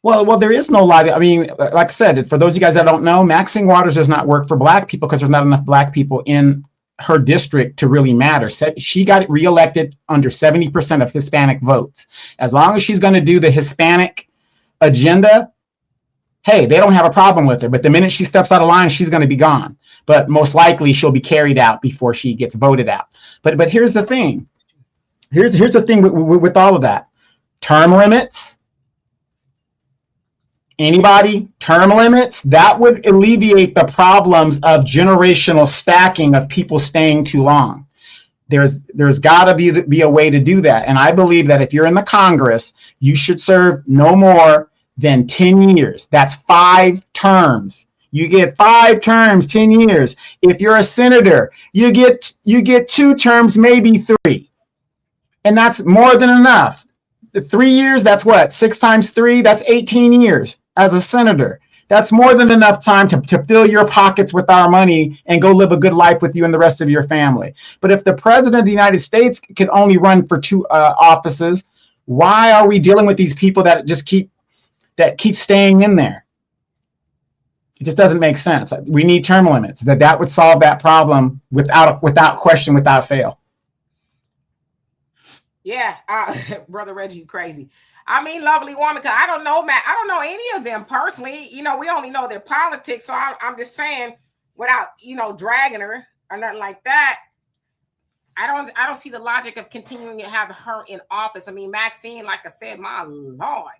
Well, there is no logic. I mean, like I said, for those of you guys that don't know, Maxine Waters does not work for Black people because there's not enough Black people in her district to really matter. She got reelected under 70% of Hispanic votes. As long as she's going to do the Hispanic agenda, hey, they don't have a problem with her. But the minute she steps out of line, she's going to be gone. But most likely she'll be carried out before she gets voted out. But here's the thing. Here's the thing with all of that. Term limits. Anybody? Term limits? That would alleviate the problems of generational stacking of people staying too long. There's got to be a way to do that. And I believe that if you're in the Congress, you should serve no more than 10 years. That's 5 terms. You get 5 terms, 10 years. If you're a senator, you get 2 terms, maybe 3. And that's more than enough. The 3 years, that's what? 6 times 3, that's 18 years as a senator. That's more than enough time to fill your pockets with our money and go live a good life with you and the rest of your family. But if the president of the United States can only run for 2 offices, why are we dealing with these people that keep staying in there? It just doesn't make sense. We need term limits. That would solve that problem without question, without fail. Yeah, Brother Reggie, you crazy. I mean, lovely woman, because I don't know, Matt. I don't know any of them personally. We only know their politics. So I'm just saying, without, dragging her or nothing like that, I don't see the logic of continuing to have her in office. I mean, Maxine, like I said, my Lord,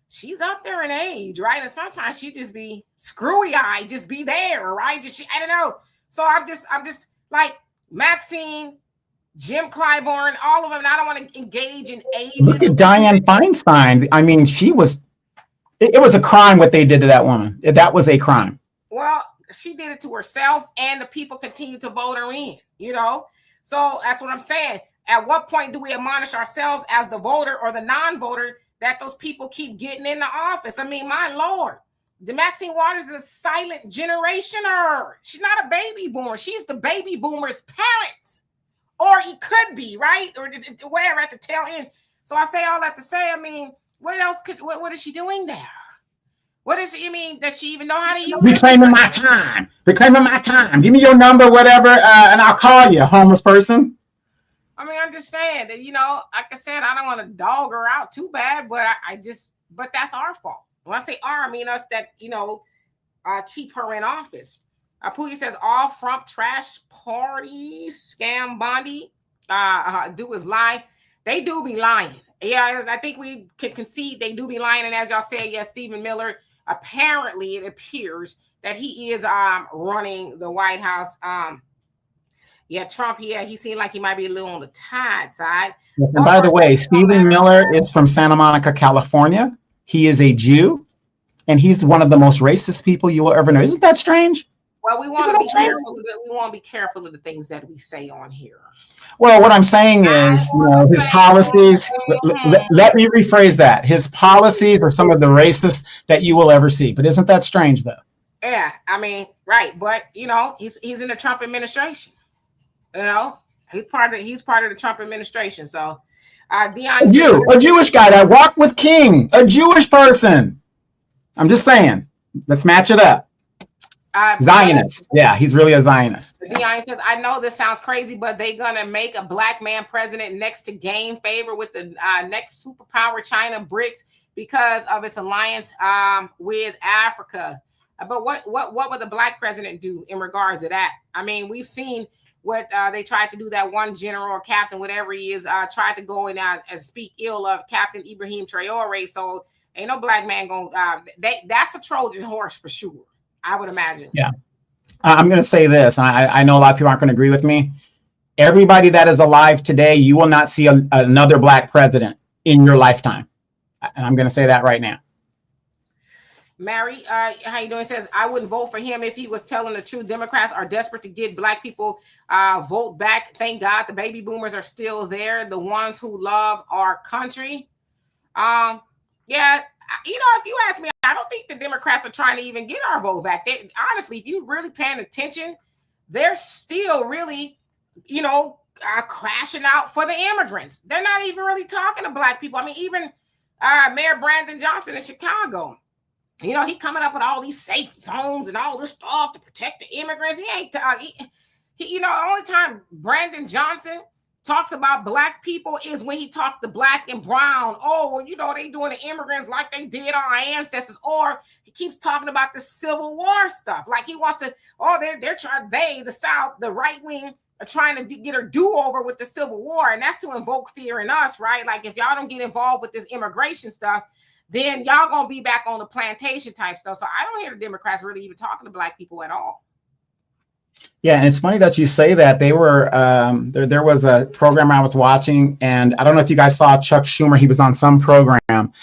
she's up there in age, right? And sometimes she just be screwy-eyed, just be there, right? I don't know. So I'm just like Maxine, Jim Clyburn, all of them. And I don't want to engage in ages. Look at Dianne Feinstein. I mean, it was a crime what they did to that woman. That was a crime. Well, she did it to herself, and the people continue to vote her in, So that's what I'm saying. At what point do we admonish ourselves as the voter or the non-voter that those people keep getting into office? I mean, my Lord, Maxine Waters is a silent generationer. She's not a baby boomer. She's the baby boomer's parents. Or he could be, right? Or whatever at the tail end. So I say all that to say, I mean, what else what is she doing there? What is she, does she even know how to use it? Reclaiming my time. Give me your number, whatever, and I'll call you, homeless person. I mean, I'm just saying that, like I said, I don't want to dog her out too bad, but but that's our fault. When I say our, I mean us that, keep her in office. Poogie says all front trash parties, scam Bondi, do is lie. They do be lying. Yeah, I think we can concede they do be lying. And as y'all said, yes, Stephen Miller, apparently it appears that he is running the White House. Yeah, Trump, he seemed like he might be a little on the tide side. And by the way, Stephen Miller is from Santa Monica, California. He is a Jew, and he's one of the most racist people you will ever know. Isn't that strange? Well, we want to be careful. We want to be careful of the things that we say on here. Well, what I'm saying is, his policies, let me rephrase that. His policies are some of the racist that you will ever see. But isn't that strange, though? Yeah, I mean, right. But, he's in the Trump administration. He's part of the Trump administration. So, Dion, a Jewish guy that walked with King, a Jewish person. I'm just saying, let's match it up. Zionist. Yeah, he's really a Zionist. Dion says, I know this sounds crazy, but they're going to make a black man president next to gain favor with the next superpower, China, BRICS, because of its alliance with Africa. But what would the black president do in regards to that? I mean, we've seen what they tried to do. That one general or captain, whatever he is, tried to go in and speak ill of Captain Ibrahim Traore. So ain't no black man going. That's a Trojan horse for sure, I would imagine. Yeah, I'm going to say this. I know a lot of people aren't going to agree with me. Everybody that is alive today, you will not see another black president in your lifetime. And I'm going to say that right now. Mary, how you doing? Says, I wouldn't vote for him if he was telling the truth. Democrats are desperate to get black people vote back. Thank God the baby boomers are still there, the ones who love our country. Yeah, if you ask me, I don't think the Democrats are trying to even get our vote back. Honestly, if you're really paying attention, they're still really, crashing out for the immigrants. They're not even really talking to black people. I mean, even Mayor Brandon Johnson in Chicago, he coming up with all these safe zones and all this stuff to protect the immigrants. He ain't, only time Brandon Johnson talks about black people is when he talked to black and brown. Oh, well, they doing the immigrants like they did our ancestors. Or he keeps talking about the Civil War stuff. Like he wants to, they're trying, the South, the right wing are trying to get a do-over with the Civil War. And that's to invoke fear in us, right? Like if y'all don't get involved with this immigration stuff, then y'all gonna be back on the plantation type stuff. So I don't hear the Democrats really even talking to black people at all. Yeah, and it's funny that you say that. They were there was a program I was watching, and I don't know if you guys saw Chuck Schumer. He was on some program,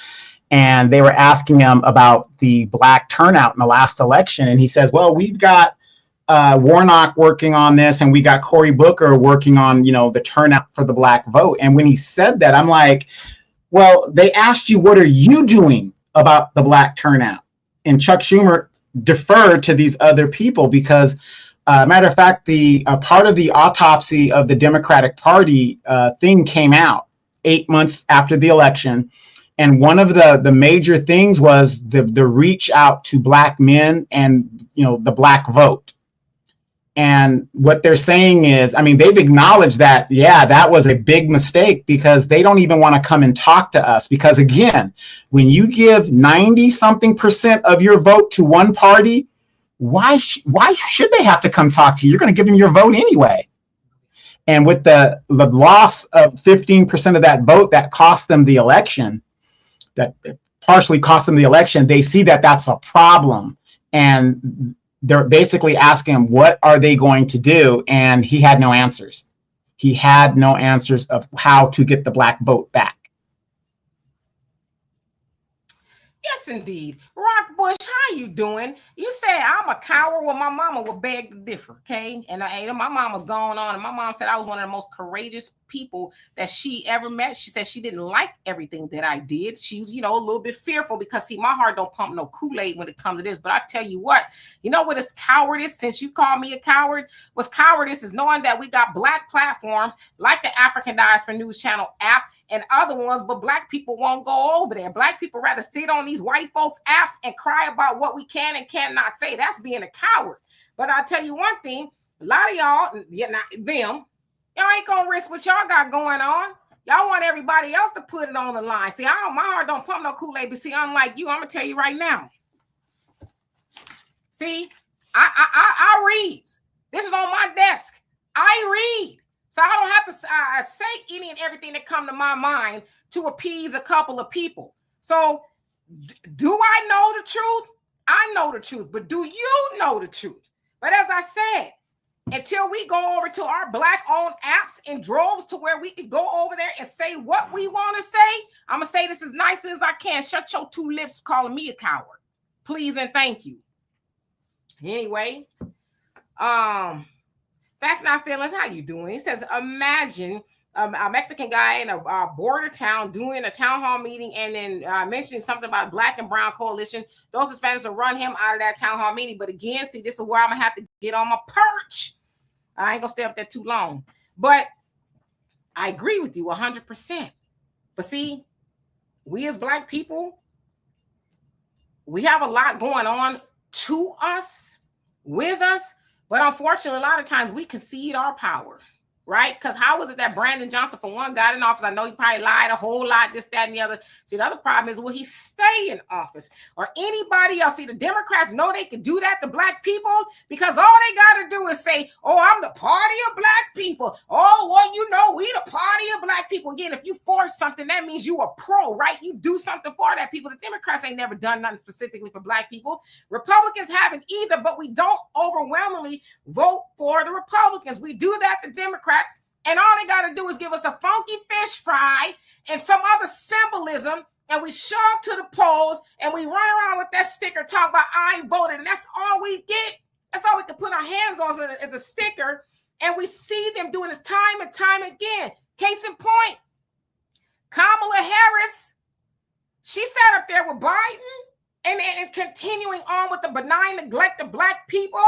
and they were asking him about the black turnout in the last election, and he says, "Well, we've got Warnock working on this, and we got Cory Booker working on the turnout for the black vote." And when he said that, I'm like, well, they asked you, what are you doing about the black turnout? And Chuck Schumer deferred to these other people because, matter of fact, the part of the autopsy of the Democratic Party thing came out 8 months after the election. And one of the major things was the reach out to black men and, the black vote. And what they're saying is, I mean, they've acknowledged that, yeah, that was a big mistake because they don't even want to come and talk to us. Because again, when you give 90-something% of your vote to one party, why should they have to come talk to you? You're going to give them your vote anyway. And with the loss of 15% of that vote that cost them the election, that partially cost them the election, they see that that's a problem. And they're basically asking him, what are they going to do? And he had no answers. He had no answers of how to get the black vote back. Yes, indeed. Rock Bush, how you doing? You say I'm a coward. Well, my mama would beg to differ, okay? And my mama's going on, and my mom said I was one of the most courageous people that she ever met. She said she didn't like everything that I did. She was, a little bit fearful because, see, my heart don't pump no Kool-Aid when it comes to this. But I tell you what is cowardice, since you call me a coward, what's cowardice is knowing that we got black platforms like the African Diaspora News Channel app and other ones, but black people won't go over there. Black people rather sit on these white folks' apps and cry about what we can and cannot say. That's being a coward. But I'll tell you one thing, a lot of y'all, y'all ain't gonna risk what y'all got going on. Y'all want everybody else to put it on the line. See, my heart don't pump no Kool-Aid, but see, unlike you, I'm gonna tell you right now. See, I read. This is on my desk. I read. So I don't have to say any and everything that come to my mind to appease a couple of people. So do I know the truth? I know the truth, but do you know the truth? But as I said, until we go over to our Black-owned apps in droves to where we can go over there and say what we want to say, I'm going to say this as nice as I can. Shut your two lips calling me a coward. Please and thank you. Anyway, Facts Not Feelings, how you doing? He says, imagine a Mexican guy in a border town doing a town hall meeting and then mentioning something about Black and Brown coalition. Those Hispanics will run him out of that town hall meeting. But again, see, this is where I'm going to have to get on my perch. I ain't going to stay up there too long. But I agree with you 100%. But see, we as Black people, we have a lot going on to us, with us. But unfortunately, a lot of times we concede our power. Right? Because how was it that Brandon Johnson, for one, got in office? I know he probably lied a whole lot, this, that, and the other. See, the other problem is, will he stay in office? Or anybody else? See, the Democrats know they can do that to Black people because all they got to do is say, oh, I'm the party of Black people. Oh, well, you know, we the party of Black people. Again, if you force something, that means you are pro, right? You do something for that people. The Democrats ain't never done nothing specifically for Black people. Republicans haven't either, but we don't overwhelmingly vote for the Republicans. We do that to Democrats. And all they got to do is give us a funky fish fry and some other symbolism, and we show up to the polls and we run around with that sticker talking about I voted, and that's all we get. That's all we can put our hands on as a sticker, and we see them doing this time and time again. Case in point, Kamala Harris, she sat up there with Biden and continuing on with the benign neglect of Black people.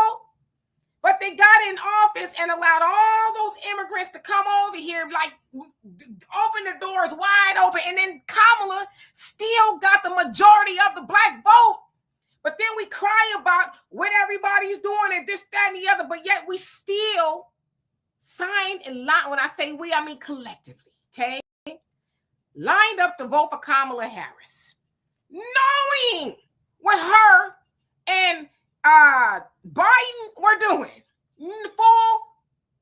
But they got in office and allowed all those immigrants to come over here, like open the doors wide open. And then Kamala still got the majority of the Black vote. But then we cry about what everybody's doing and this, that, and the other. But yet we still signed in line. When I say we, I mean collectively, okay? Lined up to vote for Kamala Harris, knowing what her and Biden were doing, full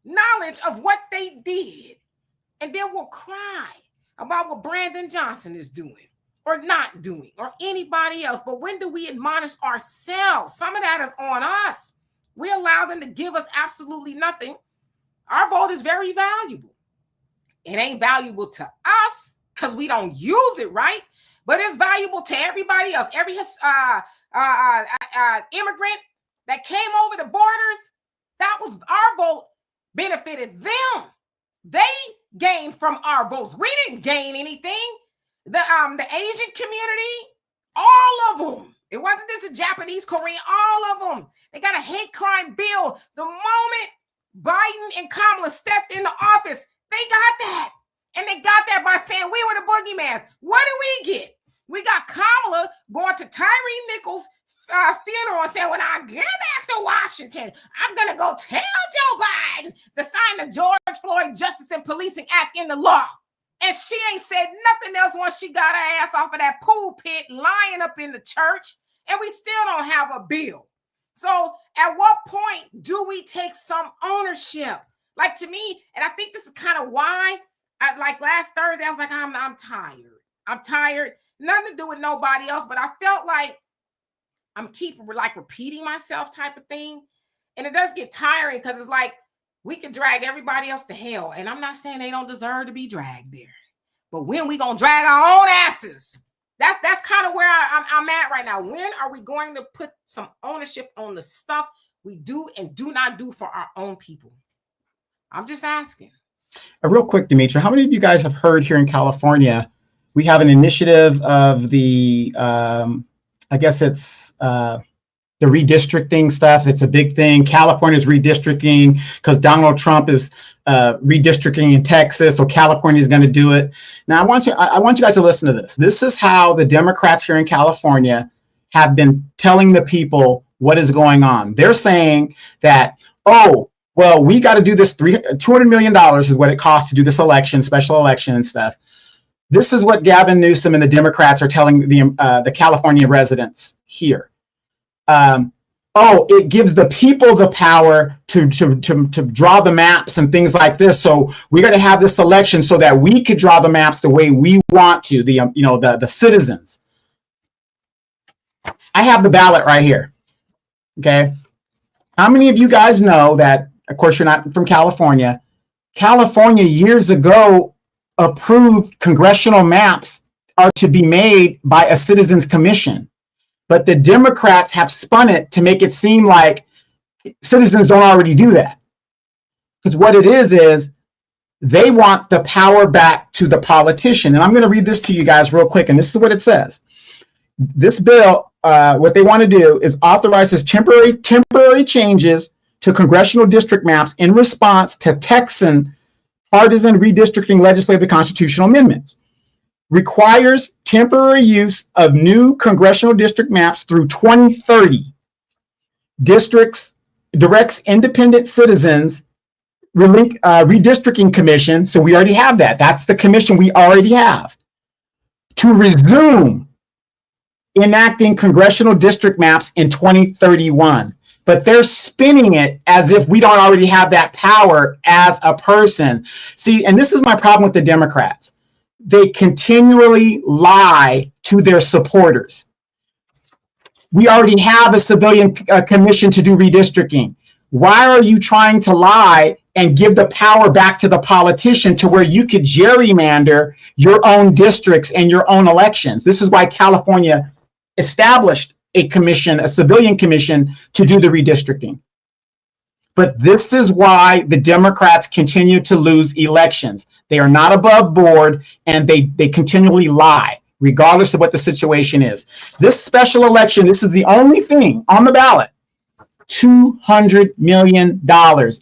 knowledge of what they did, and then we'll cry about what Brandon Johnson is doing or not doing or anybody else. But when do we admonish ourselves? Some of that is on us. We allow them to give us absolutely nothing. Our vote is very valuable. It ain't valuable to us because we don't use it, right? But it's valuable to everybody else. Every immigrant that came over the borders, that was our vote benefited them. They gained from our votes. We didn't gain anything. The Asian community, all of them. It wasn't just a Japanese, Korean, all of them. They got a hate crime bill. The moment Biden and Kamala stepped into office, they got that. And they got that by saying we were the boogeymans. What do we get? We got Kamala going to Tyree Nichols' funeral and saying, when I get back to Washington, I'm going to go tell Joe Biden to sign the George Floyd Justice and Policing Act in the law. And she ain't said nothing else once she got her ass off of that pulpit lying up in the church. And we still don't have a bill. So at what point do we take some ownership? Like, to me, and I think this is kind of why, like last Thursday, I was like, I'm tired. I'm tired. Nothing to do with nobody else, but I felt like I'm repeating myself type of thing. And it does get tiring because it's like we can drag everybody else to hell. And I'm not saying they don't deserve to be dragged there. But when we going to drag our own asses? That's kind of where I'm at right now. When are we going to put some ownership on the stuff we do and do not do for our own people? I'm just asking. Real quick, Demetra, how many of you guys have heard here in California, we have an initiative of the, I guess it's the redistricting stuff. It's a big thing. California's redistricting because Donald Trump is redistricting in Texas, so California is going to do it. Now, I want you guys to listen to this. This is how the Democrats here in California have been telling the people what is going on. They're saying that, oh, well, we got to do this. $200 million is what it costs to do this election, special election and stuff. This is what Gavin Newsom and the Democrats are telling the California residents here. It gives the people the power to draw the maps and things like this. So we're going to have this election so that we could draw the maps the way we want to, the citizens. I have the ballot right here. Okay. How many of you guys know that, of course, you're not from California. California years ago approved congressional maps are to be made by a citizens commission. But the Democrats have spun it to make it seem like citizens don't already do that. Because what it is they want the power back to the politician. And I'm going to read this to you guys real quick. And this is what it says. This bill, what they want to do is authorizes temporary changes to congressional district maps in response to Texan partisan redistricting legislative constitutional amendments. Requires temporary use of new congressional district maps through 2030. Directs independent citizens redistricting commission, so we already have that. That's the commission we already have. To resume enacting congressional district maps in 2031. But they're spinning it as if we don't already have that power as a person. See, and this is my problem with the Democrats. They continually lie to their supporters. We already have a civilian commission to do redistricting. Why are you trying to lie and give the power back to the politician to where you could gerrymander your own districts and your own elections? This is why California established a commission, a civilian commission, to do the redistricting. But this is why the Democrats continue to lose elections. They are not above board, and they continually lie, regardless of what the situation is. This special election, this is the only thing on the ballot, $200 million.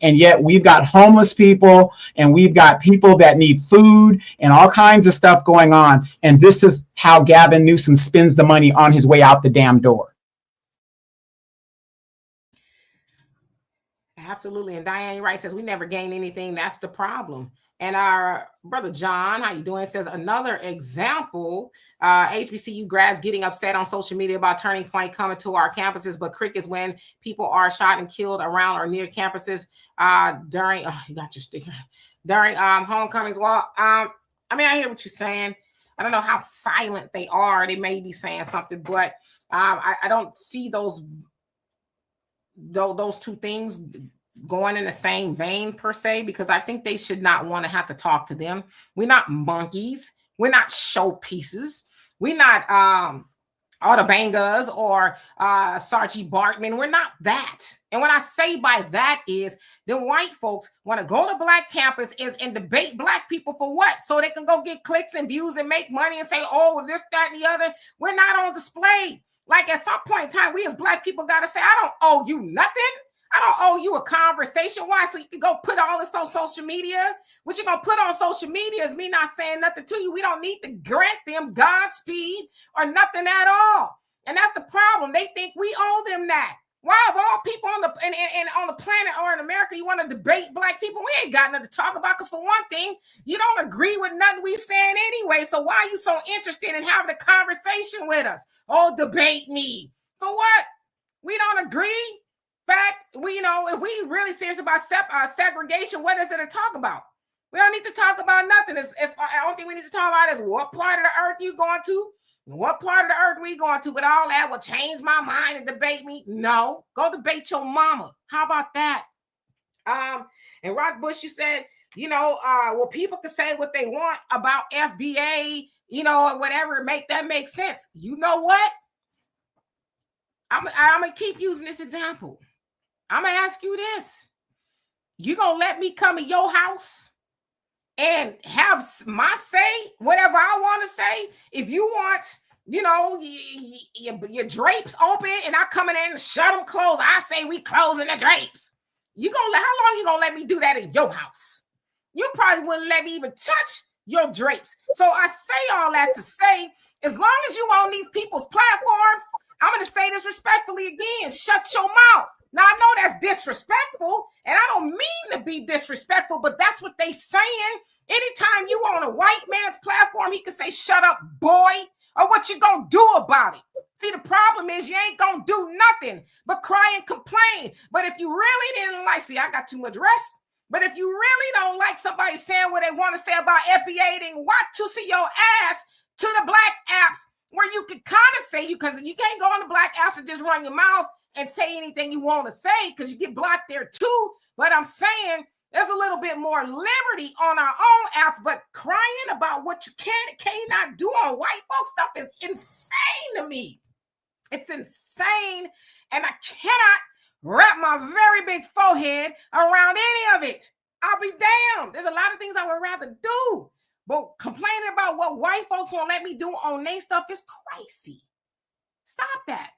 And yet we've got homeless people, and we've got people that need food and all kinds of stuff going on. And this is how Gavin Newsom spends the money on his way out the damn door. Absolutely. And Diane Wright says we never gain anything. That's the problem. And our brother John, how you doing, says another example, HBCU grads getting upset on social media about Turning Point coming to our campuses, but crickets when people are shot and killed around or near campuses during homecomings. Well, I mean, I hear what you're saying. I don't know how silent they are. They may be saying something, but I don't see those two things going in the same vein per se, because I think they should not want to have to talk to them. We're not monkeys. We're not showpieces. We're not Autobangas or Saartjie Baartman. We're not that. And what I say by that is the white folks want to go to black campus and debate black people for what? So they can go get clicks and views and make money and say, oh, this, that, and the other. We're not on display. Like at some point in time, we as black people got to say, I don't owe you nothing. I don't owe you a conversation. Why? So you can go put all this on social media. What you're going to put on social media is me not saying nothing to you. We don't need to grant them Godspeed or nothing at all. And that's the problem. They think we owe them that. Why, of all people on the planet or in America, you want to debate black people? We ain't got nothing to talk about, because for one thing, you don't agree with nothing we saying anyway. So why are you so interested in having a conversation with us? Oh, debate me. For what? We don't agree. Fact, if we really serious about segregation, what is it to talk about? We don't need to talk about nothing. I don't think we need to talk about is what part of the earth you going to? What part of the earth we going to? But all that will change my mind and debate me? No. Go debate your mama. How about that? And Rock Bush, you said, well, people can say what they want about FBA, or whatever, make sense. You know what? I'm going to keep using this example. I'm going to ask you this. You going to let me come in your house and have my say, whatever I want to say? If you want, your drapes open and I come in there and shut them closed, I say we closing the drapes. How long you going to let me do that in your house? You probably wouldn't let me even touch your drapes. So I say all that to say, as long as you on these people's platforms, I'm going to say this respectfully again, shut your mouth. Now, I know that's disrespectful, and I don't mean to be disrespectful, but that's what they saying. Anytime you on a white man's platform, he can say, shut up, boy, or what you gonna do about it? See, the problem is you ain't gonna do nothing but cry and complain. But if you really didn't I got too much rest. But if you really don't like somebody saying what they want to say about FBA, then watch to see your ass to the black apps where you can kind of say, because you can't go on the black apps and just run your mouth and say anything you want to say because you get blocked there too. But I'm saying there's a little bit more liberty on our own apps, but crying about what you can and cannot do on white folks stuff is insane to me. It's insane, and I cannot wrap my very big forehead around any of it. I'll be damned. There's a lot of things I would rather do, but complaining about what white folks won't let me do on their stuff is crazy. Stop that.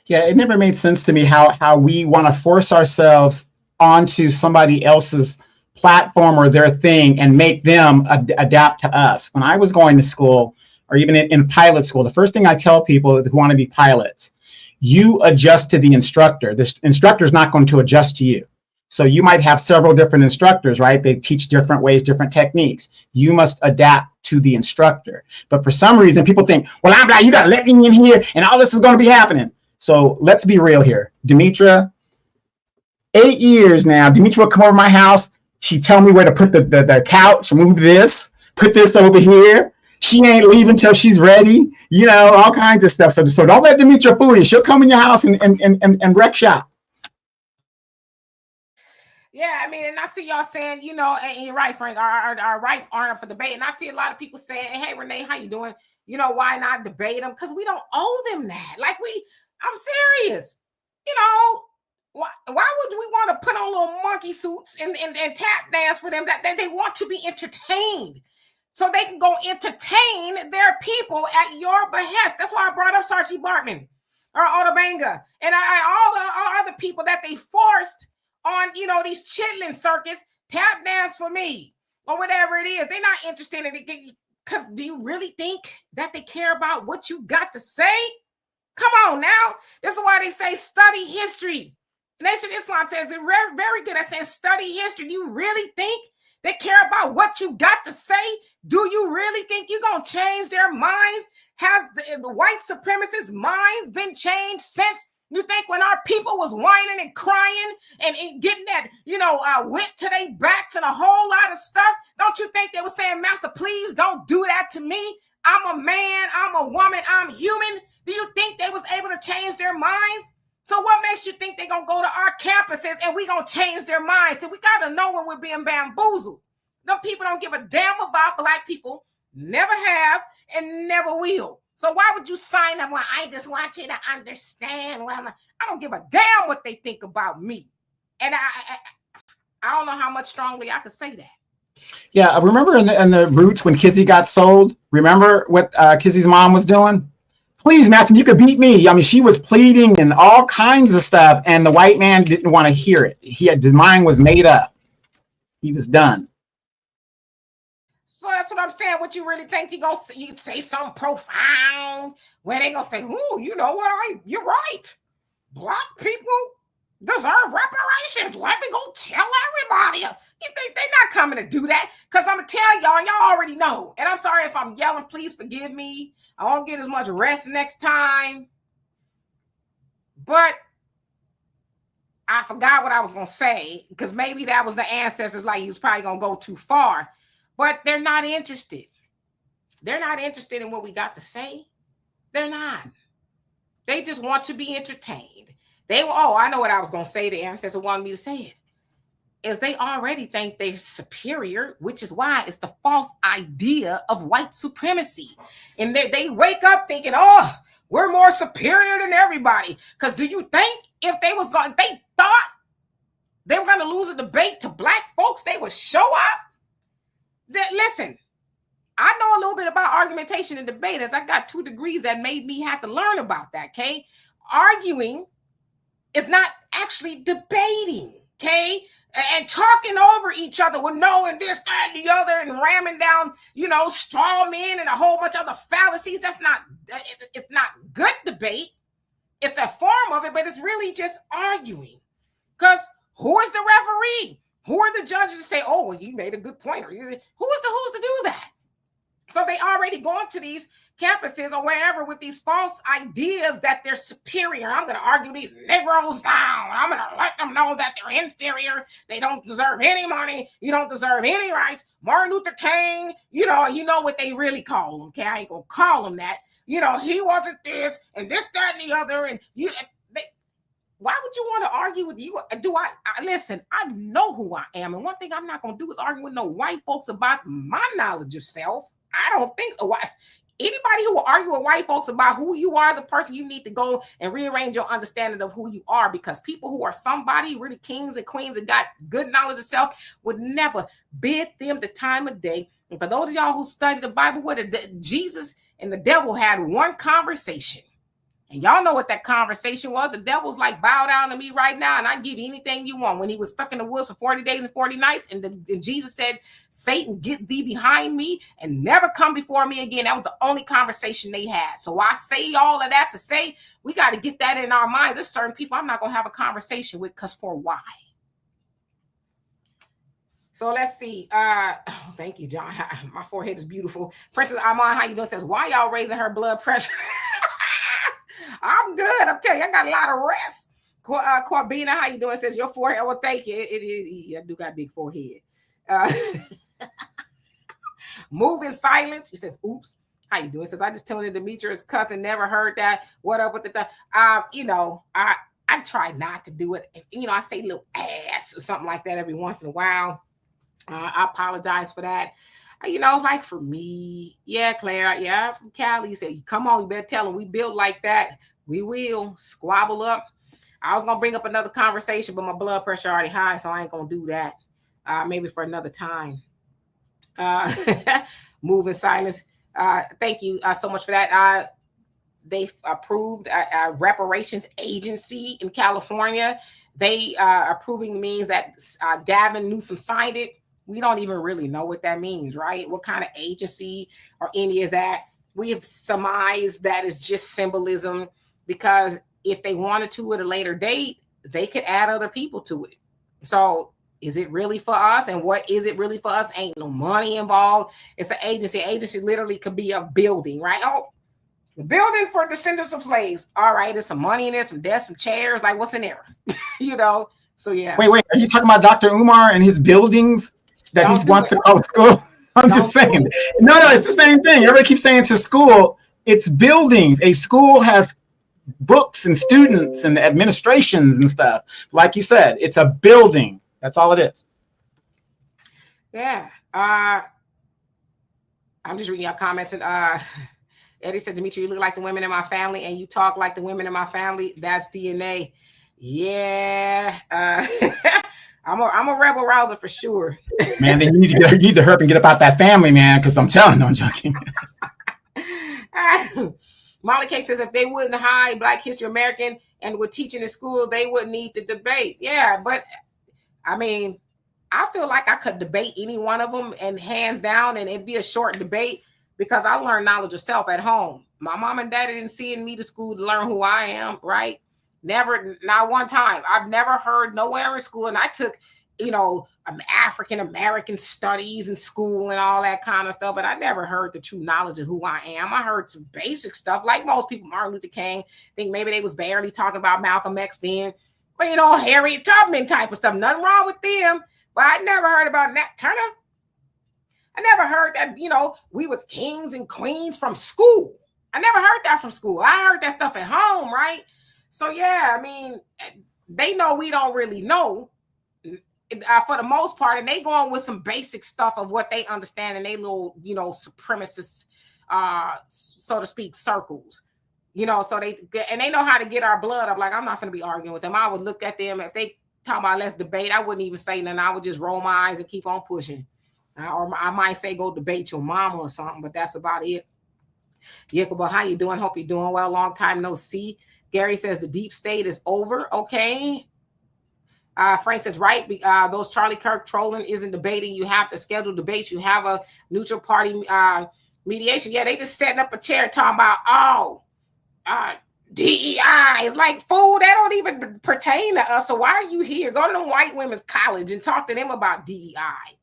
Yeah, it never made sense to me how we want to force ourselves onto somebody else's platform or their thing and make them adapt to us. When I was going to school, or even in pilot school, the first thing I tell people who want to be pilots, you adjust to the instructor. The instructor is not going to adjust to you. So you might have several different instructors, right? They teach different ways, different techniques. You must adapt to the instructor. But for some reason, people think, well, I'm like, you got to let me in here and all this is going to be happening. So let's be real here. Demetra, 8 years now, Demetra would come over my house. She'd tell me where to put the couch, move this, put this over here. She ain't leaving until she's ready, you know, all kinds of stuff. So don't let Demetra fool you. She'll come in your house and wreck shop. Yeah, I mean, and I see y'all saying, you know, and you're right, Frank, our rights aren't up for debate. And I see a lot of people saying, hey, Renee, how you doing? You know, why not debate them? Because we don't owe them that. I'm serious. You know, why would we want to put on little monkey suits and tap dance for them? That they want to be entertained. So they can go entertain their people at your behest. That's why I brought up Saartjie Baartman or Otabanga and all the other people that they forced on, you know, these chitlin circuits, tap dance for me or whatever it is. They're not interested in it. Because do you really think that they care about what you got to say? Come on now. This is why they say study history. Nation Islam says it very, very good at saying study history. Do you really think they care about what you got to say? Do you really think you're going to change their minds? Has the white supremacists' minds been changed since? You think when our people was whining and crying and getting that, you know, wit to their backs and a whole lot of stuff? Don't you think they were saying, Master, please don't do that to me? I'm a man, I'm a woman, I'm human. Do you think they was able to change their minds? So what makes you think they're going to go to our campuses and we going to change their minds? So we got to know when we're being bamboozled. Them people don't give a damn about black people, never have, and never will. So why would you sign up? Well, I just want you to understand. Well, I don't give a damn what they think about me. And I don't know how much strongly I could say that. Yeah, I remember in the Roots when Kizzy got sold. Remember what Kizzy's mom was doing? Please, Master, you could beat me. I mean, she was pleading and all kinds of stuff, and the white man didn't want to hear it. His mind was made up. He was done. So that's what I'm saying. What you really think you say something profound where they gonna say, "Ooh, you know what? You're right. Black people deserve reparations. Let me go tell everybody." You think they're not coming to do that? Because I'm gonna tell y'all already know. And I'm sorry if I'm yelling. Please forgive me. I won't get as much rest next time. But I forgot what I was gonna say because maybe that was the ancestors. Like he was probably gonna go too far. But they're not interested. They're not interested in what we got to say. They're not. They just want to be entertained. I know what I was going to say. The ancestor wanted me to say it. Is they already think they're superior, which is why it's the false idea of white supremacy. And they wake up thinking, oh, we're more superior than everybody. Because do you think if they thought they were going to lose a debate to black folks, they would show up? Listen, I know a little bit about argumentation and debate as I got 2 degrees that made me have to learn about that, okay? Arguing is not actually debating, okay? And talking over each other with knowing this, that, and the other and ramming down, you know, straw men and a whole bunch of other fallacies. It's not good debate. It's a form of it, but it's really just arguing. Because who is the referee? Who are the judges to say, oh, well, you made a good point? Who's to do that? So they already going to these campuses or wherever with these false ideas that they're superior. I'm going to argue these Negroes down. I'm going to let them know that they're inferior. They don't deserve any money. You don't deserve any rights. Martin Luther King, you know what they really call him. Okay, I ain't gonna call him that. He wasn't this and this, that, and the other. And why would you want to argue with you? Listen, I know who I am. And one thing I'm not going to do is argue with no white folks about my knowledge of self. I don't think so. Anybody who will argue with white folks about who you are as a person, you need to go and rearrange your understanding of who you are, because people who are somebody, really kings and queens and got good knowledge of self, would never bid them the time of day. And for those of y'all who study the Bible, Jesus and the devil had one conversation. And y'all know what that conversation was. The devil's like, bow down to me right now and I give you anything you want. When he was stuck in the woods for 40 days and 40 nights, and Jesus said, Satan, get thee behind me and never come before me again. That was the only conversation they had. So I say all of that to say, we got to get that in our minds. There's certain people I'm not going to have a conversation with, because for why? So let's see. Thank you, John. My forehead is beautiful. Princess Armand, how you doing? Says, why y'all raising her blood pressure? I'm good. I'm telling you, I got a lot of rest. Corbina, how you doing? Says your forehead. Well, thank you. I do got a big forehead. Move in silence. She says, oops. How you doing? Says, I just told you Demetrius cousin, never heard that. What up with the I try not to do it. I say little ass or something like that every once in a while. I apologize for that. Like for me, yeah, Claire, yeah, from Cali, said, come on, you better tell them we built like that. We will squabble up. I was gonna bring up another conversation, but my blood pressure already high, so I ain't gonna do that. Maybe for another time. Move in silence. Thank you so much for that. They approved a reparations agency in California. They approving means that Gavin Newsom signed it. We don't even really know what that means, right? What kind of agency or any of that. We have surmised that is just symbolism, because if they wanted to at a later date, they could add other people to it. So is it really for us? And what is it really for us? Ain't no money involved. It's an agency. Agency literally could be a building, right? Oh, the building for descendants of slaves. All right, there's some money in there, some desks, some chairs. Like, what's in there? So yeah. Wait, are you talking about Dr. Umar and his buildings that he wants to call school? I'm just saying. No, it's the same thing. Everybody keeps saying it's a school. It's buildings. A school has books and students and administrations and stuff. Like you said, it's a building. That's all it is. Yeah. I'm just reading your comments. And Eddie said, Dimitri, you look like the women in my family and you talk like the women in my family. That's DNA. Yeah. I'm a rebel rouser for sure. Man, then you need to hurry and get up out that family, man, because I'm telling you, I'm joking. Molly K says, if they wouldn't hide Black History American and were teaching in school, they wouldn't need to debate. Yeah, but I mean, I feel like I could debate any one of them, and hands down, and it'd be a short debate, because I learned knowledge of self at home. My mom and daddy didn't send me to school to learn who I am, right? Never, not one time. I've never heard nowhere in school, and I took, African American studies in school and all that kind of stuff, but I never heard the true knowledge of who I am. I heard some basic stuff, like most people, Martin Luther King. I think maybe they was barely talking about Malcolm X then, but Harriet Tubman type of stuff. Nothing wrong with them, but I never heard about Nat Turner. I never heard that, we was kings and queens from school. I never heard that from school. I heard that stuff at home, right? So, yeah, I mean, they know we don't really know for the most part, and they going with some basic stuff of what they understand in their little, supremacist, so to speak, circles. So they know how to get our blood up. Like, I'm not going to be arguing with them. I would look at them. If they talk about let's debate, I wouldn't even say nothing. I would just roll my eyes and keep on pushing. Or I might say go debate your mama or something, but that's about it. Yacobo, how you doing? Hope you're doing well. Long time no see. Gary says the deep state is over. Okay. Frank says, right, those Charlie Kirk trolling isn't debating. You have to schedule debates. You have a neutral party mediation. Yeah, they just setting up a chair talking about, DEI. It's like, fool, that don't even pertain to us. So why are you here? Go to the white women's college and talk to them about DEI.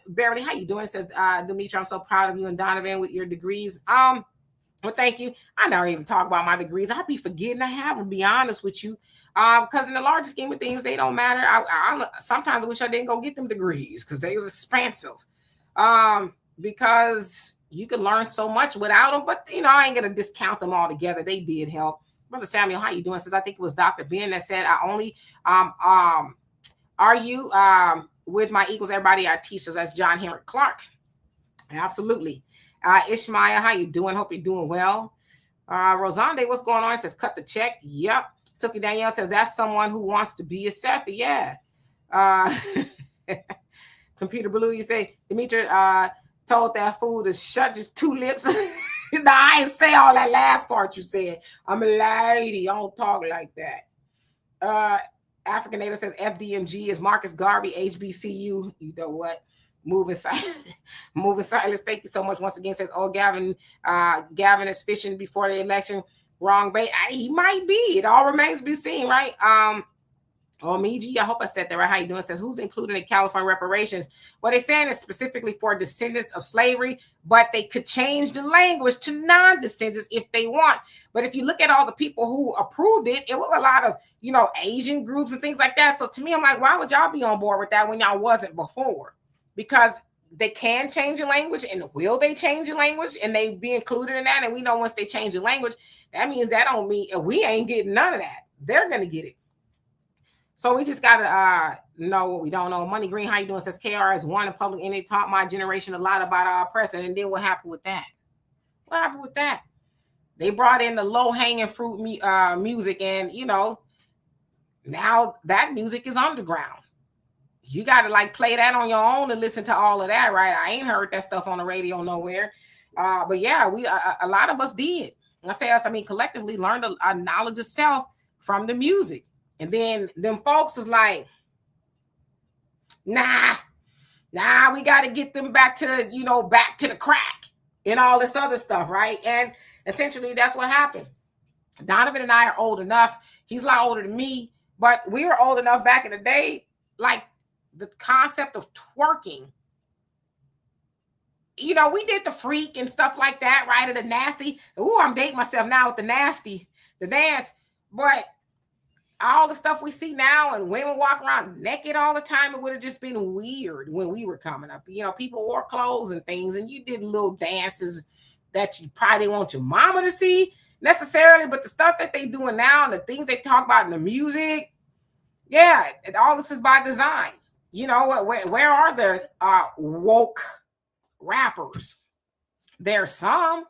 Beverly, how you doing? Says Demetri, I'm so proud of you and Donovan with your degrees. Well, thank you. I never even talk about my degrees. I be forgetting I have them, to be honest with you. Because in the larger scheme of things, they don't matter. I sometimes wish I didn't go get them degrees because they was expensive. Because you can learn so much without them, but I ain't gonna discount them altogether. They did help. Brother Samuel, how you doing? Says I think it was Dr. Ben that said I only are you with my equals everybody I teach. So that's John Henry Clark. Absolutely. Ishmael, how you doing? Hope you're doing well. Rosande, what's going on? It says cut the check. Yep. Silky Danielle says that's someone who wants to be accepted. Yeah. Computer Blue, you say Demetri told that fool to shut his two lips. No, I ain't say all that last part you said. I'm a lady. I don't talk like that. African Native says FDMG is Marcus Garvey, HBCU. You know what? Moving silence. Moving silence. Thank you so much. Once again, says, oh, Gavin is fishing before the election. Wrong bait. He might be. It all remains to be seen, right? Miji, I hope I said that right. How you doing? Says, who's included in California reparations? What they're saying is specifically for descendants of slavery, but they could change the language to non-descendants if they want. But if you look at all the people who approved it, it was a lot of, Asian groups and things like that. So to me, I'm like, why would y'all be on board with that when y'all wasn't before? Because they can change the language, and will they change the language and they be included in that? And we know once they change the language, that means that don't mean we ain't getting none of that. They're going to get it. So we just got to know what we don't know. Money Green, how you doing? Says KRS One in public, and it taught my generation a lot about our oppression. And then what happened with that? What happened with that? They brought in the low-hanging fruit music, and, now that music is underground. You got to play that on your own and listen to all of that, right? I ain't heard that stuff on the radio nowhere. But yeah, a lot of us did. When I say us, I mean collectively learned a knowledge of self from the music. And then them folks was like, nah, we got to get them back to, back to the crack and all this other stuff, right? And essentially that's what happened. Donovan and I are old enough. He's a lot older than me, but we were old enough back in the day, the concept of twerking. We did the freak and stuff like that, right? Or the nasty. Ooh, I'm dating myself now with the nasty, the dance. But all the stuff we see now and women walk around naked all the time, it would have just been weird when we were coming up. People wore clothes and things, and you did little dances that you probably didn't want your mama to see necessarily, but the stuff that they doing now and the things they talk about in the music, yeah, all this is by design. Where are the woke rappers? There's some,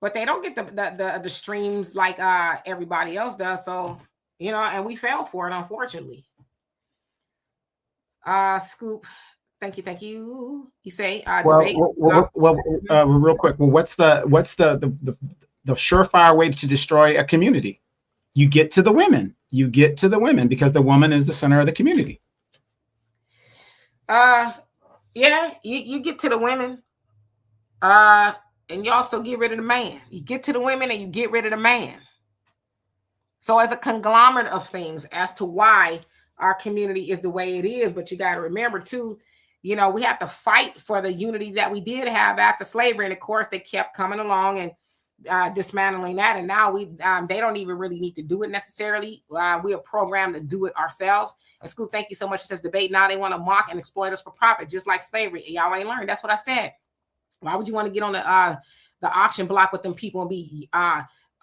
but they don't get the streams like everybody else does. So, and we fell for it, unfortunately. Scoop, thank you. You say debate. Real quick. Well, what's the surefire way to destroy a community? You get to the women. You get to the women because the woman is the center of the community. Yeah, you get to the women, and you also get rid of the man. You get to the women and you get rid of the man. So as a conglomerate of things as to why our community is the way it is, but you got to remember too, we have to fight for the unity that we did have after slavery, and of course they kept coming along and dismantling that, and now they don't even really need to do it necessarily. We are programmed to do it ourselves. And Scoop, thank you so much. It says debate. Now they want to mock and exploit us for profit, just like slavery. Y'all ain't learned. That's what I said. Why would you want to get on the auction block with them people and be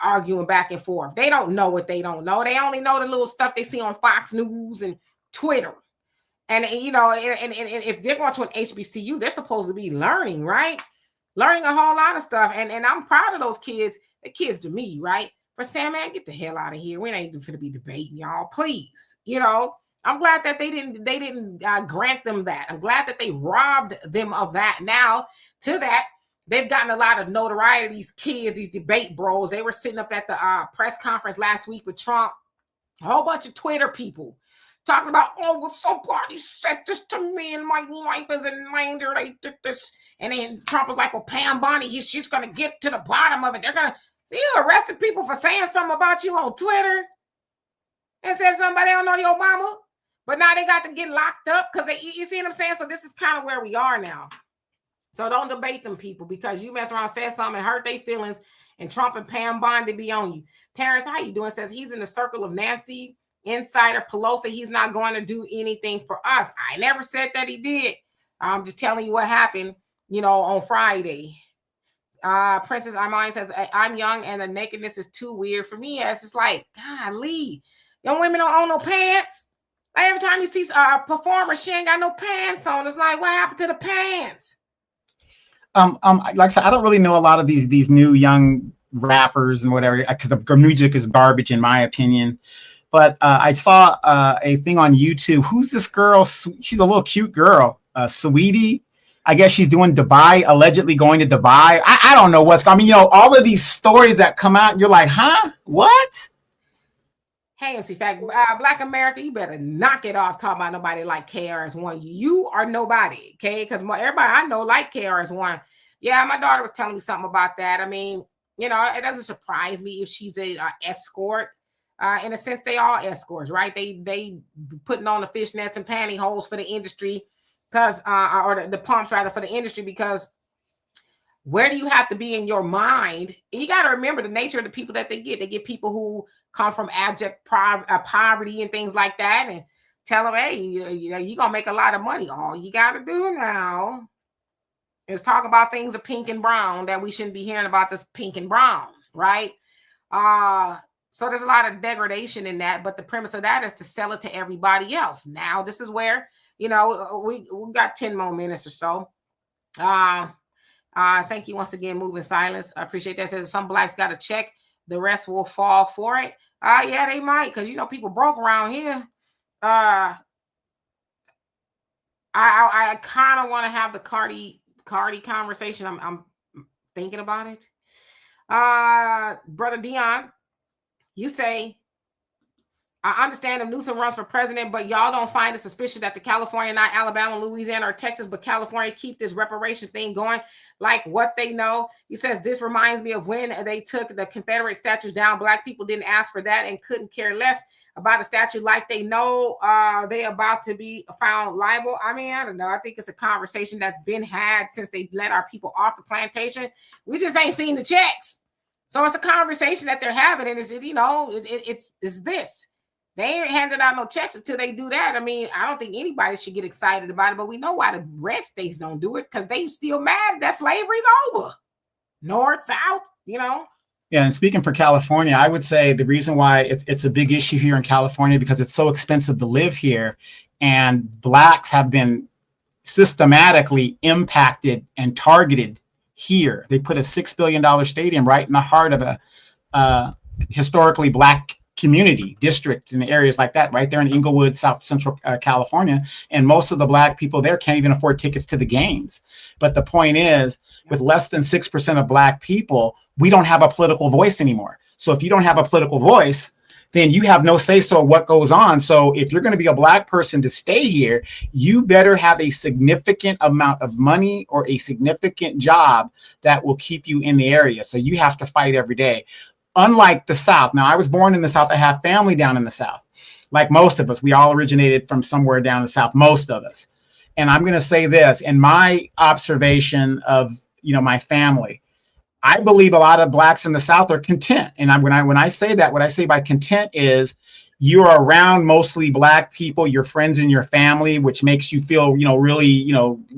arguing back and forth? They don't know what they don't know. They only know the little stuff they see on Fox News and Twitter. And and if they're going to an HBCU, they're supposed to be learning, right? Learning a whole lot of stuff. And I'm proud of those kids. The kids to me, right? For saying, man, get the hell out of here. We ain't going to be debating, y'all. Please. I'm glad that they didn't grant them that. I'm glad that they robbed them of that. Now, to that, they've gotten a lot of notoriety. These kids, these debate bros, they were sitting up at the press conference last week with Trump. A whole bunch of Twitter people talking about, oh, well, somebody said this to me and my life is in danger. They did this. And then Trump was like, well, Pam Bondi, she's going to get to the bottom of it. They're going to, you arrested people for saying something about you on Twitter and said somebody don't know your mama. But now they got to get locked up because you see what I'm saying? So this is kind of where we are now. So don't debate them people because you mess around, said something, and hurt their feelings, and Trump and Pam Bondi be on you. Terrence, how you doing? Says he's in the circle of Nancy Insider Pelosi, he's not going to do anything for us. I never said that he did. I'm just telling you what happened, on Friday. Princess Armani says, I'm young and the nakedness is too weird for me. It's just like, golly, young women don't own no pants. Like every time you see a performer, she ain't got no pants on. It's like, what happened to the pants? Like I said, I don't really know a lot of these new young rappers and whatever, because the music is garbage in my opinion. But I saw a thing on YouTube. Who's this girl? She's a little cute girl, Sweetie. I guess she's doing Dubai, allegedly going to Dubai. I don't know what's going on. I mean, all of these stories that come out and you're like, huh? What? Hey, in fact, Black America, you better knock it off talking about nobody like KRS-One. You are nobody, okay? Because everybody I know like KRS-One. Yeah, my daughter was telling me something about that. I mean, it doesn't surprise me if she's a escort. In a sense, they are escorts, right? They putting on the fishnets and pantyhose for the industry. Because or the pumps rather for the industry, because where do you have to be in your mind? You got to remember the nature of the people that they get people who come from abject poverty and things like that, and tell them, hey, you're gonna make a lot of money. All you got to do now is talk about things of pink and brown that we shouldn't be hearing about. This pink and brown, right? So there's a lot of degradation in that, but the premise of that is to sell it to everybody else. Now this is where we got 10 more minutes or so. Thank you once again, Moving Silence. I appreciate that. Says some blacks got to check, the rest will fall for it. Yeah, they might, because people broke around here. I kind of want to have the Cardi conversation. I'm thinking about it. Brother Dion, you say, I understand if Newsom runs for president, but y'all don't find it suspicious that the California, not Alabama, Louisiana, or Texas, but California keep this reparation thing going like what they know. He says, this reminds me of when they took the Confederate statues down. Black people didn't ask for that and couldn't care less about a statue like they know they about to be found liable. I mean, I don't know. I think it's a conversation that's been had since they let our people off the plantation. We just ain't seen the checks. So it's a conversation that they're having, and it's this. They ain't handing out no checks until they do that. I mean, I don't think anybody should get excited about it, but we know why the red states don't do it, because they still mad that slavery's over. North, South, Yeah, and speaking for California, I would say the reason why it's a big issue here in California, because it's so expensive to live here, and blacks have been systematically impacted and targeted here. They put a $6 billion stadium right in the heart of a historically black community district in the areas like that, right there in Inglewood, South Central California. And most of the black people there can't even afford tickets to the games. But the point is, with less than 6% of black people, we don't have a political voice anymore. So if you don't have a political voice, then you have no say so what goes on. So if you're going to be a black person to stay here, you better have a significant amount of money or a significant job that will keep you in the area. So you have to fight every day. Unlike the South. Now, I was born in the South. I have family down in the South. Like most of us, we all originated from somewhere down in the South, most of us. And I'm going to say this, in my observation of, my family, I believe a lot of blacks in the South are content. And when I say that, what I say by content is you're around mostly black people, your friends and your family, which makes you feel, really,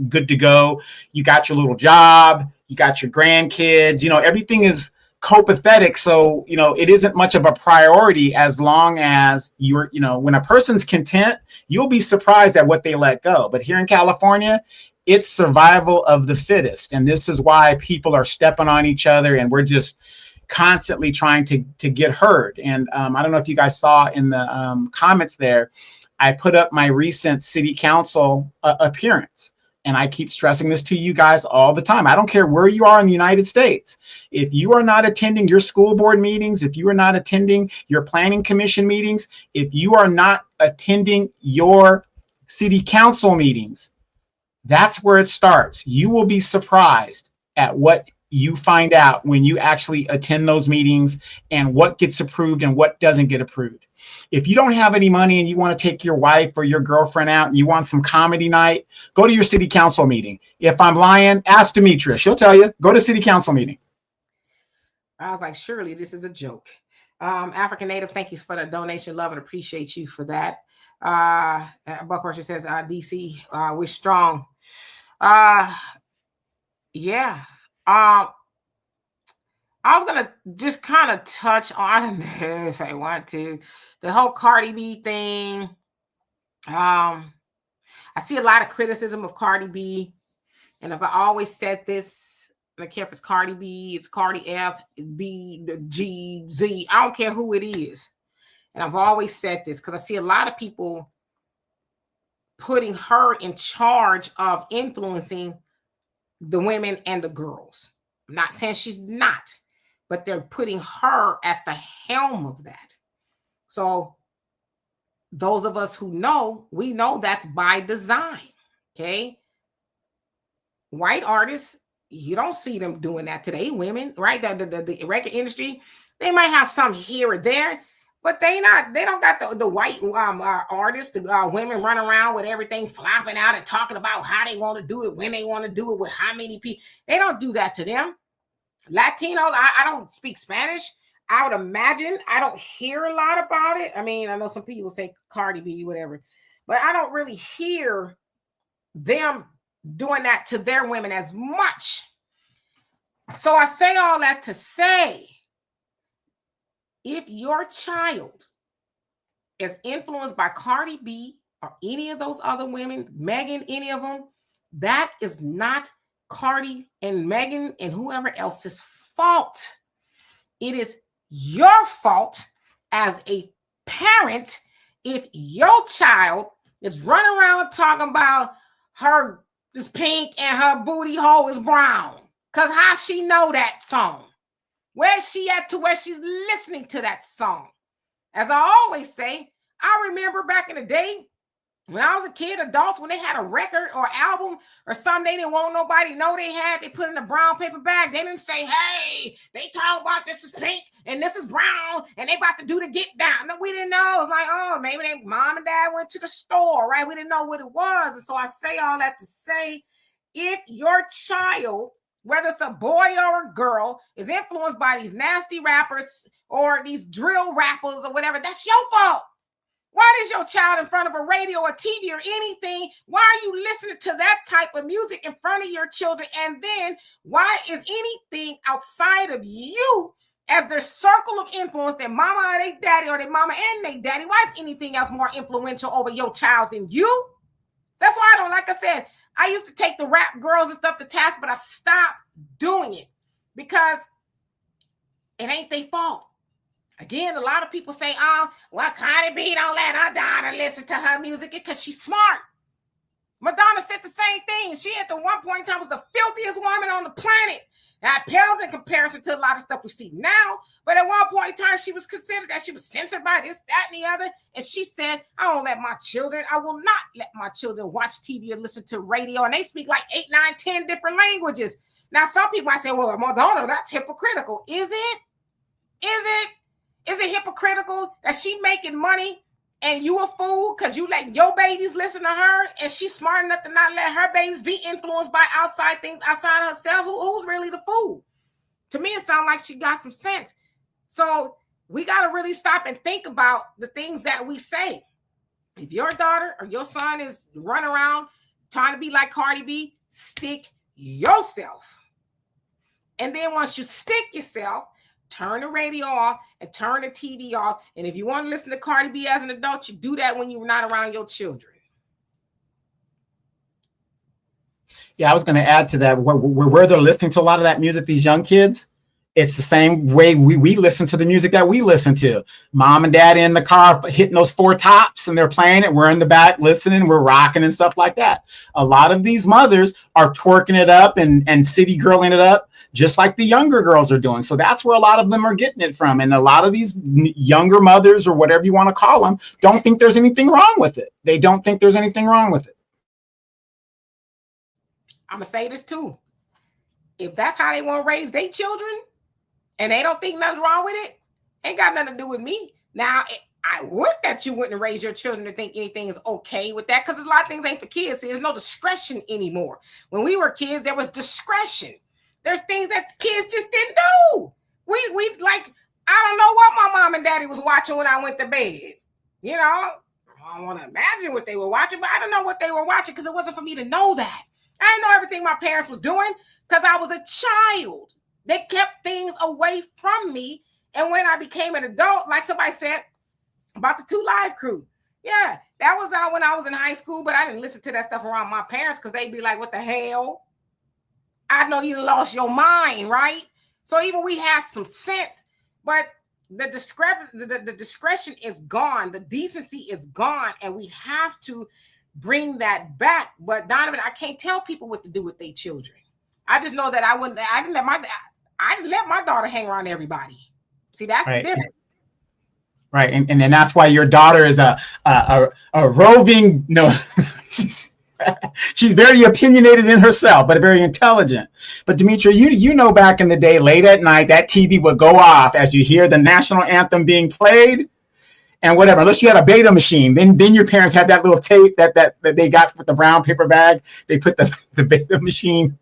good to go. You got your little job, you got your grandkids, everything is copacetic. So, it isn't much of a priority as long as you're, when a person's content, you'll be surprised at what they let go. But here in California, it's survival of the fittest. And this is why people are stepping on each other, and we're just constantly trying to get heard. And I don't know if you guys saw in the comments there, I put up my recent city council appearance. And I keep stressing this to you guys all the time. I don't care where you are in the United States. If you are not attending your school board meetings, if you are not attending your planning commission meetings, if you are not attending your city council meetings, that's where it starts. You will be surprised at what you find out when you actually attend those meetings and what gets approved and what doesn't get approved. If you don't have any money and you want to take your wife or your girlfriend out and you want some comedy night, go to your city council meeting. If I'm lying, ask Demetria. She'll tell you, go to city council meeting. I was like, surely this is a joke. African Native, thank you for the donation. Love and appreciate you for that. Buckhorse says, DC, we're strong. Yeah. I was gonna just kind of touch on, I don't know if I want to, the whole Cardi B thing. I see a lot of criticism of Cardi B, and I've always said this. I don't care if it's Cardi B, it's Cardi F, B, G, Z. I don't care who it is. And I've always said this because I see a lot of people putting her in charge of influencing the women and the girls. I'm not saying she's not, but they're putting her at the helm of that. So those of us who know, we know that's by design. Okay. White artists, you don't see them doing that today. Women, right? The record industry, they might have some here or there, but they don't got the white artists, the women run around with everything flopping out and talking about how they want to do it, when they want to do it, with how many people. They don't do that to them. Latinos, I don't speak Spanish. I would imagine I don't hear a lot about it. I mean, I know some people say Cardi B, whatever, but I don't really hear them doing that to their women as much. So I say all that to say, if your child is influenced by Cardi B or any of those other women, Megan, any of them, that is not Cardi and Megan and whoever else's fault. It is your fault as a parent if your child is running around talking about her is pink and her booty hole is brown. Because how she know that song? Where's she at to where she's listening to that song? As I always say, I remember back in the day when I was a kid, adults, when they had a record or album or something they didn't want nobody to know they had, they put in a brown paper bag. They didn't say, hey, they talk about this is pink and this is brown and they about to do the get down. No, we didn't know. It was like, oh, maybe they mom and dad went to the store, right? We didn't know what it was. And so I say all that to say, if your child, whether it's a boy or a girl, is influenced by these nasty rappers or these drill rappers or whatever, that's your fault. Why is your child in front of a radio or TV or anything? Why are you listening to that type of music in front of your children? And then why is anything outside of you as their circle of influence, their mama or their daddy or their mama and their daddy, why is anything else more influential over your child than you? That's why I don't, like I said, I used to take the rap girls and stuff to task, but I stopped doing it because it ain't their fault. Again, a lot of people say, oh, well, Cardi B don't let her daughter listen to her music because she's smart. Madonna said the same thing. She at the one point in time was the filthiest woman on the planet. That pales in comparison to a lot of stuff we see now. But at one point in time, she was considered that she was censored by this, that, and the other. And she said, I don't let my children, I will not let my children watch TV or listen to radio. And they speak like 8, 9, 10 different languages. Now, some people might say, well, Madonna, that's hypocritical. Is it? Is it hypocritical that she making money and you a fool because you let your babies listen to her and she's smart enough to not let her babies be influenced by outside things outside herself? Who's really the fool? To me, it sounds like she got some sense. So we got to really stop and think about the things that we say. If your daughter or your son is running around trying to be like Cardi B, stick yourself. And then once you stick yourself, turn the radio off and turn the TV off. And if you want to listen to Cardi B as an adult, you do that when you're not around your children. Yeah, I was going to add to that. Where they're listening to a lot of that music, these young kids, it's the same way we listen to the music that we listen to. Mom and dad in the car hitting those 4 tops and they're playing it. We're in the back listening, we're rocking and stuff like that. A lot of these mothers are twerking it up and city girling it up, just like the younger girls are doing. So that's where a lot of them are getting it from. And a lot of these younger mothers, or whatever you want to call them, don't think there's anything wrong with it. They don't think there's anything wrong with it. I'm going to say this too. If that's how they want to raise their children and they don't think nothing's wrong with it, ain't got nothing to do with me. Now, I would that you wouldn't raise your children to think anything is okay with that, because a lot of things ain't for kids. See, there's no discretion anymore. When we were kids, there was discretion. There's things that kids just didn't do. We like, I don't know what my mom and daddy was watching when I went to bed. You know, I don't want to imagine what they were watching, but I don't know what they were watching because it wasn't for me to know that. I didn't know everything my parents was doing because I was a child. They kept things away from me. And when I became an adult, like somebody said about the 2 Live Crew, yeah, that was when I was in high school, but I didn't listen to that stuff around my parents because they'd be like, what the hell? I know you lost your mind, right? So even we had some sense, but the discretion is gone. The decency is gone, and we have to bring that back. But Donovan, I can't tell people what to do with their children. I just know that I didn't let my daughter hang around everybody. See, that's right. The difference. Right, and that's why your daughter is a roving. No, she's very opinionated in herself, but very intelligent. But Demetria, you know, back in the day, late at night, that TV would go off as you hear the national anthem being played, and whatever. Unless you had a beta machine, then your parents had that little tape that they got with the brown paper bag. They put the beta machine.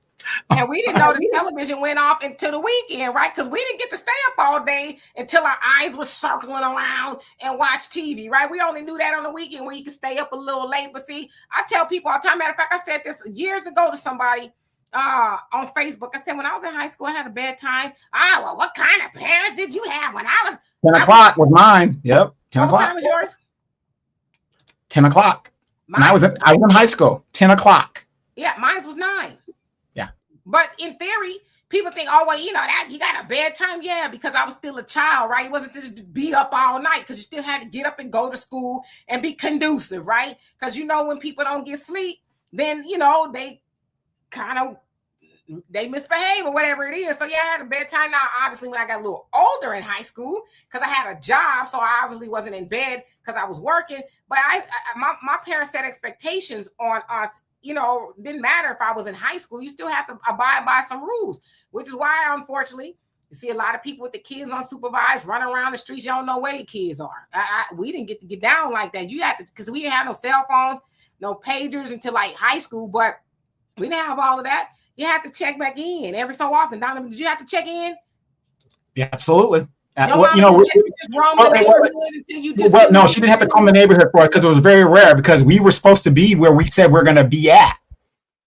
And we didn't know the television went off until the weekend, right? Because we didn't get to stay up all day until our eyes were circling around and watch TV, right? We only knew that on the weekend where you could stay up a little late. But see, I tell people all the time, matter of fact, I said this years ago to somebody on Facebook. I said, when I was in high school, I had a bedtime. Well, what kind of parents did you have when I was? 10 o'clock was mine. Yep, 10 o'clock. What time was yours? 10 o'clock. And I was in high school, 10 o'clock. Yeah, mine was 9. But in theory, people think, oh, well, you know, that you got a bedtime. Yeah, because I was still a child, right? It wasn't to be up all night because you still had to get up and go to school and be conducive, right? Because, you know, when people don't get sleep, then, you know, they misbehave or whatever it is. So, yeah, I had a bedtime. Now, obviously, when I got a little older in high school, because I had a job, so I obviously wasn't in bed because I was working. But my parents set expectations on us. You know, didn't matter if I was in high school, you still have to abide by some rules, which is why, unfortunately, you see a lot of people with the kids unsupervised running around the streets. You don't know where your kids are. We didn't get to get down like that. You had to, because we didn't have no cell phones, no pagers until like high school, but we didn't have all of that. You have to check back in every so often. Donovan, did you have to check in? Yeah, absolutely. No, she didn't have to comb the neighborhood for it because it was very rare because we were supposed to be where we said we're going to be at.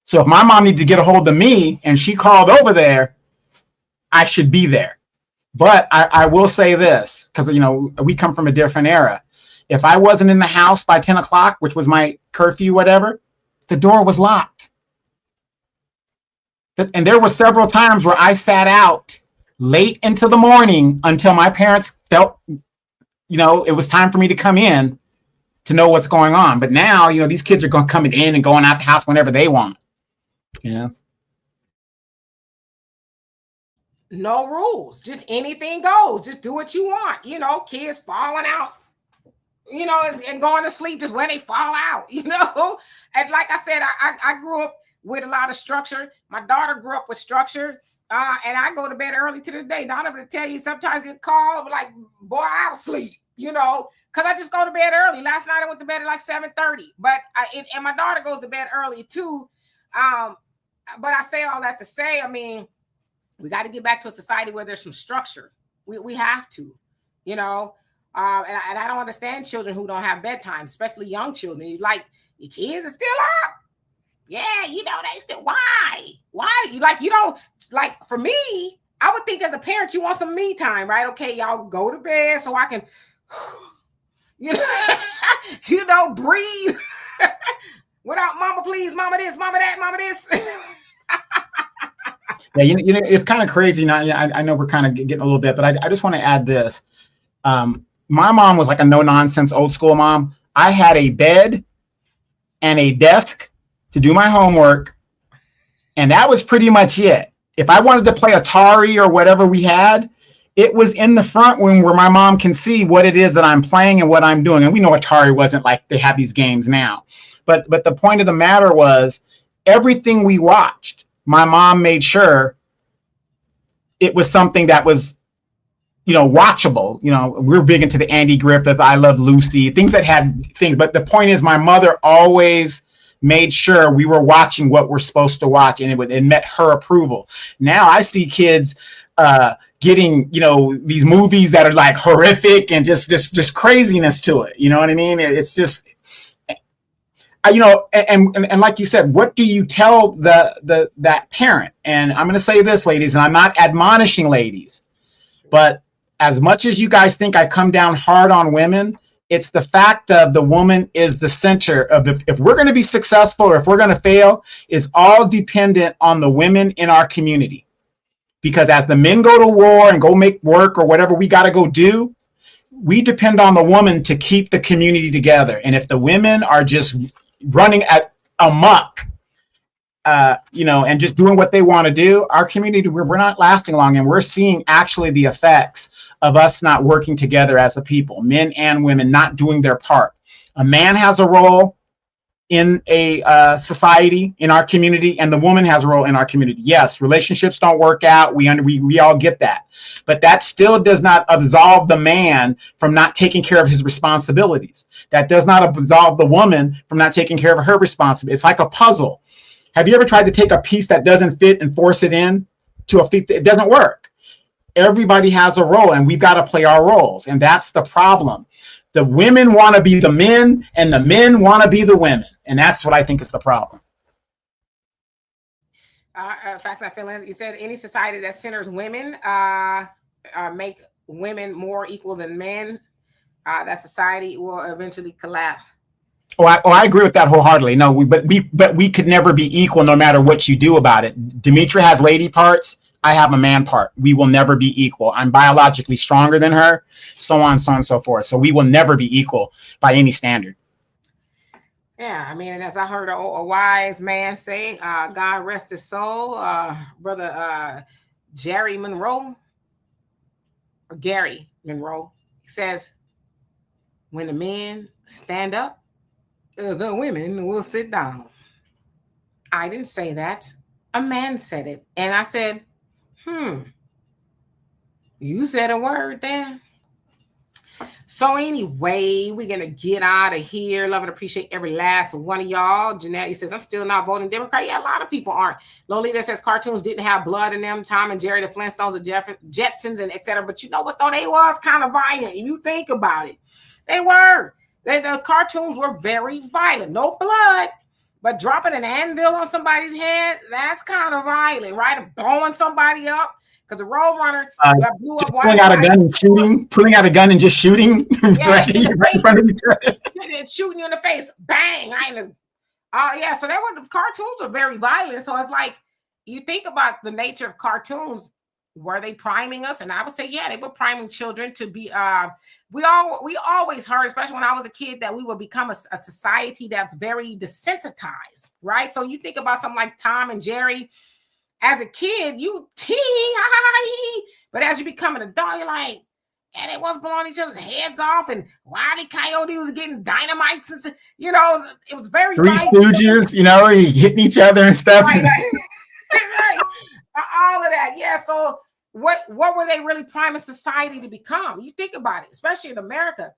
So if my mom needed to get a hold of me and she called over there, I should be there. But I will say this, because, you know, we come from a different era. If I wasn't in the house by 10 o'clock, which was my curfew, whatever, the door was locked. And there were several times where I sat out late into the morning until my parents felt, you know, it was time for me to come in to know what's going on. But now, you know, these kids are coming in and going out the house whenever they want. Yeah. No rules, just anything goes. Just do what you want. You know, kids falling out, you know, and going to sleep just when they fall out, you know. And like I said, I grew up with a lot of structure. My daughter grew up with structure. And I go to bed early to the day. Not able to tell you, sometimes you call, like, boy, I'll sleep, you know, because I just go to bed early. Last night I went to bed at like 7:30, but and my daughter goes to bed early too. But I say all that to say, I mean, we got to get back to a society where there's some structure. We have to, you know, and I don't understand children who don't have bedtime, especially young children. Like, your kids are still up. Yeah, you know, they still, why? Like, you know, like for me, I would think as a parent, you want some me time, right? Okay, y'all go to bed so I can, you know, breathe without mama, please, mama this, mama that, mama this. Yeah, you know, it's kind of crazy now. I know we're kind of getting a little bit, but I just want to add this. My mom was like a no-nonsense old school mom. I had a bed and a desk to do my homework, and that was pretty much it. If I wanted to play Atari or whatever we had, it was in the front room where my mom can see what it is that I'm playing and what I'm doing. And we know Atari wasn't like they have these games now. But the point of the matter was, everything we watched, my mom made sure it was something that was, you know, watchable. You know, we're big into the Andy Griffith, I Love Lucy, things that had things. But the point is, my mother always made sure we were watching what we're supposed to watch, and it met her approval. Now I see kids getting, these movies that are like horrific and just craziness to it. You know what I mean? It's just, and like you said, what do you tell that parent? And I'm going to say this, ladies, and I'm not admonishing ladies, but as much as you guys think I come down hard on women, it's the fact of the woman is the center of, if we're going to be successful or if we're going to fail, is all dependent on the women in our community. Because as the men go to war and go make work or whatever we got to go do, we depend on the woman to keep the community together. And if the women are just running at amok, and just doing what they want to do, our community, we're not lasting long. And we're seeing actually the effects of us not working together as a people, men and women not doing their part. A man has a role in a society, in our community, and the woman has a role in our community. Yes, relationships don't work out. We all get that. But that still does not absolve the man from not taking care of his responsibilities. That does not absolve the woman from not taking care of her responsibility. It's like a puzzle. Have you ever tried to take a piece that doesn't fit and force it in to a fit? It doesn't work. Everybody has a role, and we've got to play our roles. And that's the problem. The women want to be the men, and the men want to be the women. And that's what I think is the problem. Facts and feelings. You said any society that centers women make women more equal than men, that society will eventually collapse. I agree with that wholeheartedly. No, but we could never be equal no matter what you do about it. Demetra has lady parts. I have a man part. We will never be equal. I'm biologically stronger than her, so on and so forth. So we will never be equal by any standard. Yeah, I mean, and as I heard a wise man say, God rest his soul, brother Gary Monroe, he says, when the men stand up, the women will sit down. I didn't say that. A man said it. And I said, you said a word there. So anyway, we're going to get out of here. Love and appreciate every last one of y'all. Jeanette says, I'm still not voting Democrat. Yeah, a lot of people aren't. Lolita says cartoons didn't have blood in them. Tom and Jerry, the Flintstones, the Jetsons, and etc. But you know what, though? They was kind of violent. If you think about it, they were. The cartoons were very violent. No blood, but dropping an anvil on somebody's head, that's kind of violent, right? And blowing somebody up. Because the Roadrunner blew up pulling out a gun and just shooting right in front of each other. Shooting you in the face. Bang. So the cartoons are very violent. So it's like, you think about the nature of cartoons. Were they priming us? And I would say, yeah, they were priming children to be, we always heard, especially when I was a kid, that we would become a society that's very desensitized, right? So you think about something like Tom and Jerry. As a kid, but as you become an adult, you're like, and it was blowing each other's heads off, and Wile E. Coyote was getting dynamites, and it was very Three Stooges, hitting each other and stuff. Right. All of that, yeah. So what were they really priming society to become? You think about it, especially in America.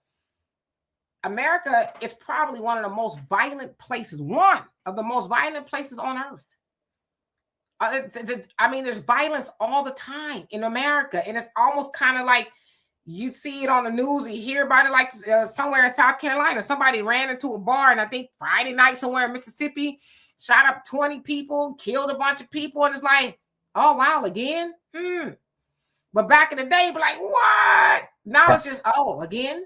America is probably one of the most violent places on earth. There's violence all the time in America, and it's almost kind of like you see it on the news, you hear about it, like somewhere in South Carolina, somebody ran into a bar, and I think Friday night somewhere in Mississippi, shot up 20 people, killed a bunch of people, and it's like, oh wow, again? But back in the day, be like, what? Now it's just, again?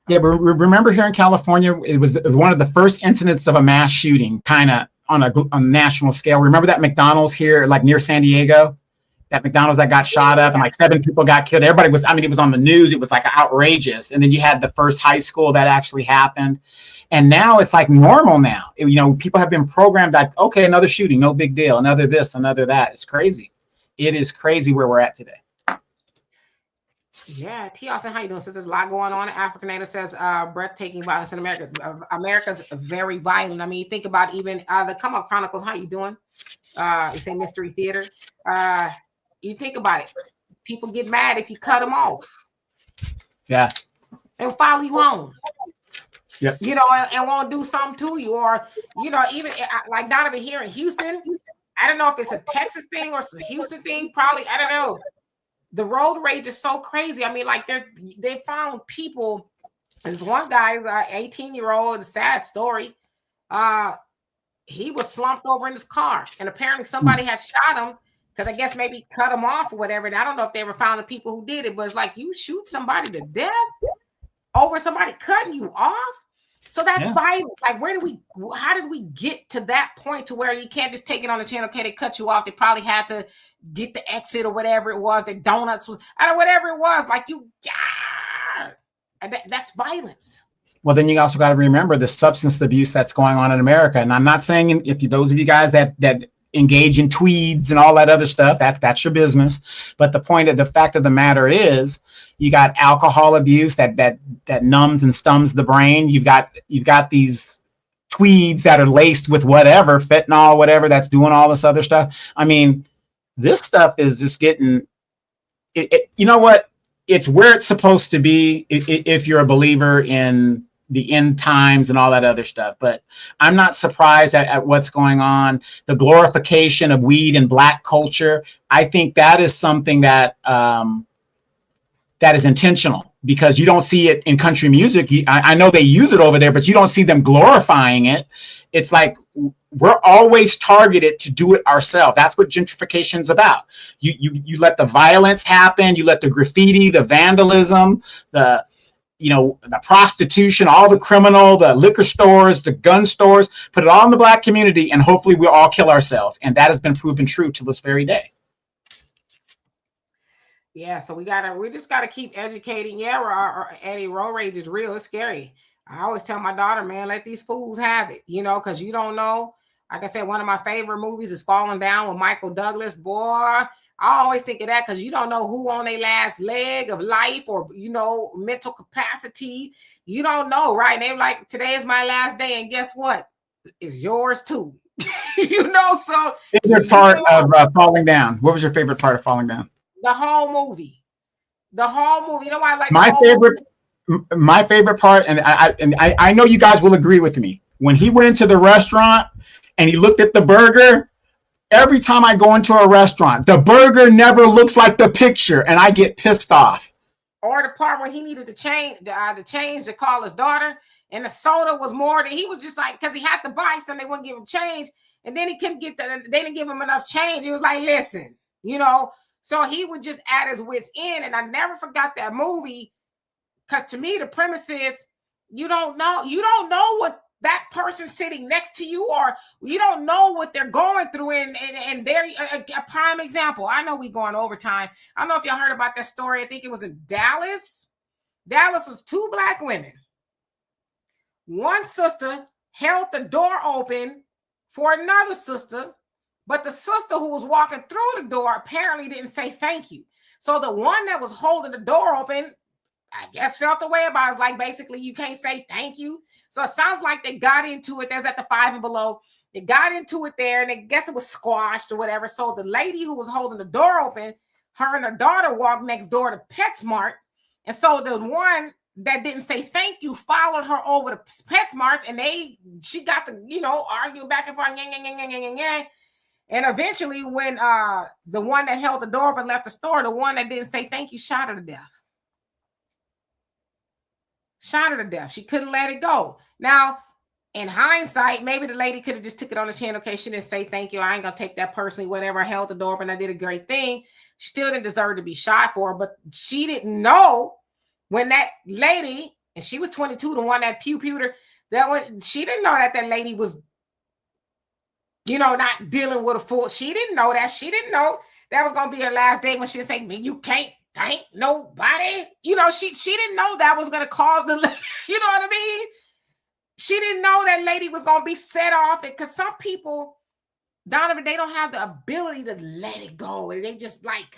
Yeah, but remember here in California, it was one of the first incidents of a mass shooting, kind of on a national scale. Remember that McDonald's here, like near San Diego? That McDonald's that got shot up and like 7 people got killed. Everybody was, it was on the news. It was like outrageous. And then you had the first high school that actually happened. And now it's like normal now. People have been programmed that, okay, another shooting, no big deal. Another this, another that. It's crazy. It is crazy where we're at today. Yeah, T. Austin, how you doing? Since there's a lot going on. African Native says breathtaking violence in America. America's very violent. I mean, think about even the Come Up Chronicles. How you doing? You say Mystery Theater. You think about it. People get mad if you cut them off. Yeah. And follow you home. Yep. And won't do something to you, or even like down over here in Houston. I don't know if it's a Texas thing or it's a Houston thing. Probably, I don't know. the road rage is so crazy. I mean, like they found people. There's one guy's 18-year-old, sad story. He was slumped over in his car, and apparently somebody had shot him because I guess maybe cut him off or whatever. And I don't know if they ever found the people who did it, but it's like you shoot somebody to death over somebody cutting you off. So that's violence. Like, how did we get to that point to where you can't just take it on the channel? Okay, they cut you off. They probably had to get the exit or whatever it was. The donuts was, I don't know, whatever it was. Like that's violence. Well, then you also got to remember the substance abuse that's going on in America. And I'm not saying if those of you guys that engage in tweeds and all that other stuff, that's your business. But the fact of the matter is, you got alcohol abuse that numbs and stumbs the brain. You've got these tweeds that are laced with whatever fentanyl, whatever that's doing all this other stuff. I mean, this stuff is just getting it. You know what? It's where it's supposed to be if you're a believer in the end times and all that other stuff. But I'm not surprised at what's going on. The glorification of weed and black culture, I think that is something that is intentional, because you don't see it in country music. I know they use it over there, but you don't see them glorifying it. It's like we're always targeted to do it ourselves. That's what gentrification is about. You let the violence happen. You let the graffiti, the vandalism, the prostitution, all the criminal, the liquor stores, the gun stores, put it all in the black community, and hopefully we'll all kill ourselves. And that has been proven true to this very day. Yeah, so we just gotta keep educating. Yeah, our road rage is real. It's scary. I always tell my daughter, man, let these fools have it, because you don't know. Like I said, one of my favorite movies is Falling Down with Michael Douglas. Boy, I always think of that because you don't know who on their last leg of life or, mental capacity. You don't know, right? And they're like, today is my last day. And guess what? It's yours too. So. Favorite part of Falling Down. What was your favorite part of Falling Down? The whole movie. You know why I like my favorite part, and I know you guys will agree with me. When he went into the restaurant and he looked at the burger, every time I go into a restaurant, the burger never looks like the picture, and I get pissed off. Or the part when he needed to change to call his daughter, and the soda was more than he was just like, because he had to buy something, they wouldn't give him change, and then he couldn't they didn't give him enough change. He was like, listen, so he would just add his wits in, and I never forgot that movie, because to me the premise is you don't know what that person sitting next to you, or you don't know what they're going through, and they're a prime example. I know we going overtime. I don't know if y'all heard about that story. I think it was in Dallas. Dallas was two black women. One sister held the door open for another sister, but the sister who was walking through the door apparently didn't say thank you. So the one that was holding the door open, I guess, felt the way about it. It's like, basically, you can't say thank you. So it sounds like they got into it. There's at the 5 and below. They got into it there, and I guess it was squashed or whatever. So the lady who was holding the door open, her and her daughter walked next door to PetSmart. And so the one that didn't say thank you followed her over to PetSmart, and she got to, argue back and forth. And eventually, when the one that held the door open left the store, the one that didn't say thank you shot her to death. Shot her to death. She couldn't let it go. Now, in hindsight, maybe the lady could have just took it on the chin. Okay, she didn't say thank you. I ain't gonna take that personally. Whatever. I held the door open. I did a great thing. She still didn't deserve to be shot for, but she didn't know when that lady, and she was 22, the one that pewed her, she didn't know that lady was, not dealing with a fool. She didn't know that. She didn't know that was gonna be her last day when she said, "Man, you can't thank nobody." She didn't know that was going to cause the, you know what I mean? She didn't know that lady was going to be set off. Because some people, Donovan, they don't have the ability to let it go. And they just like,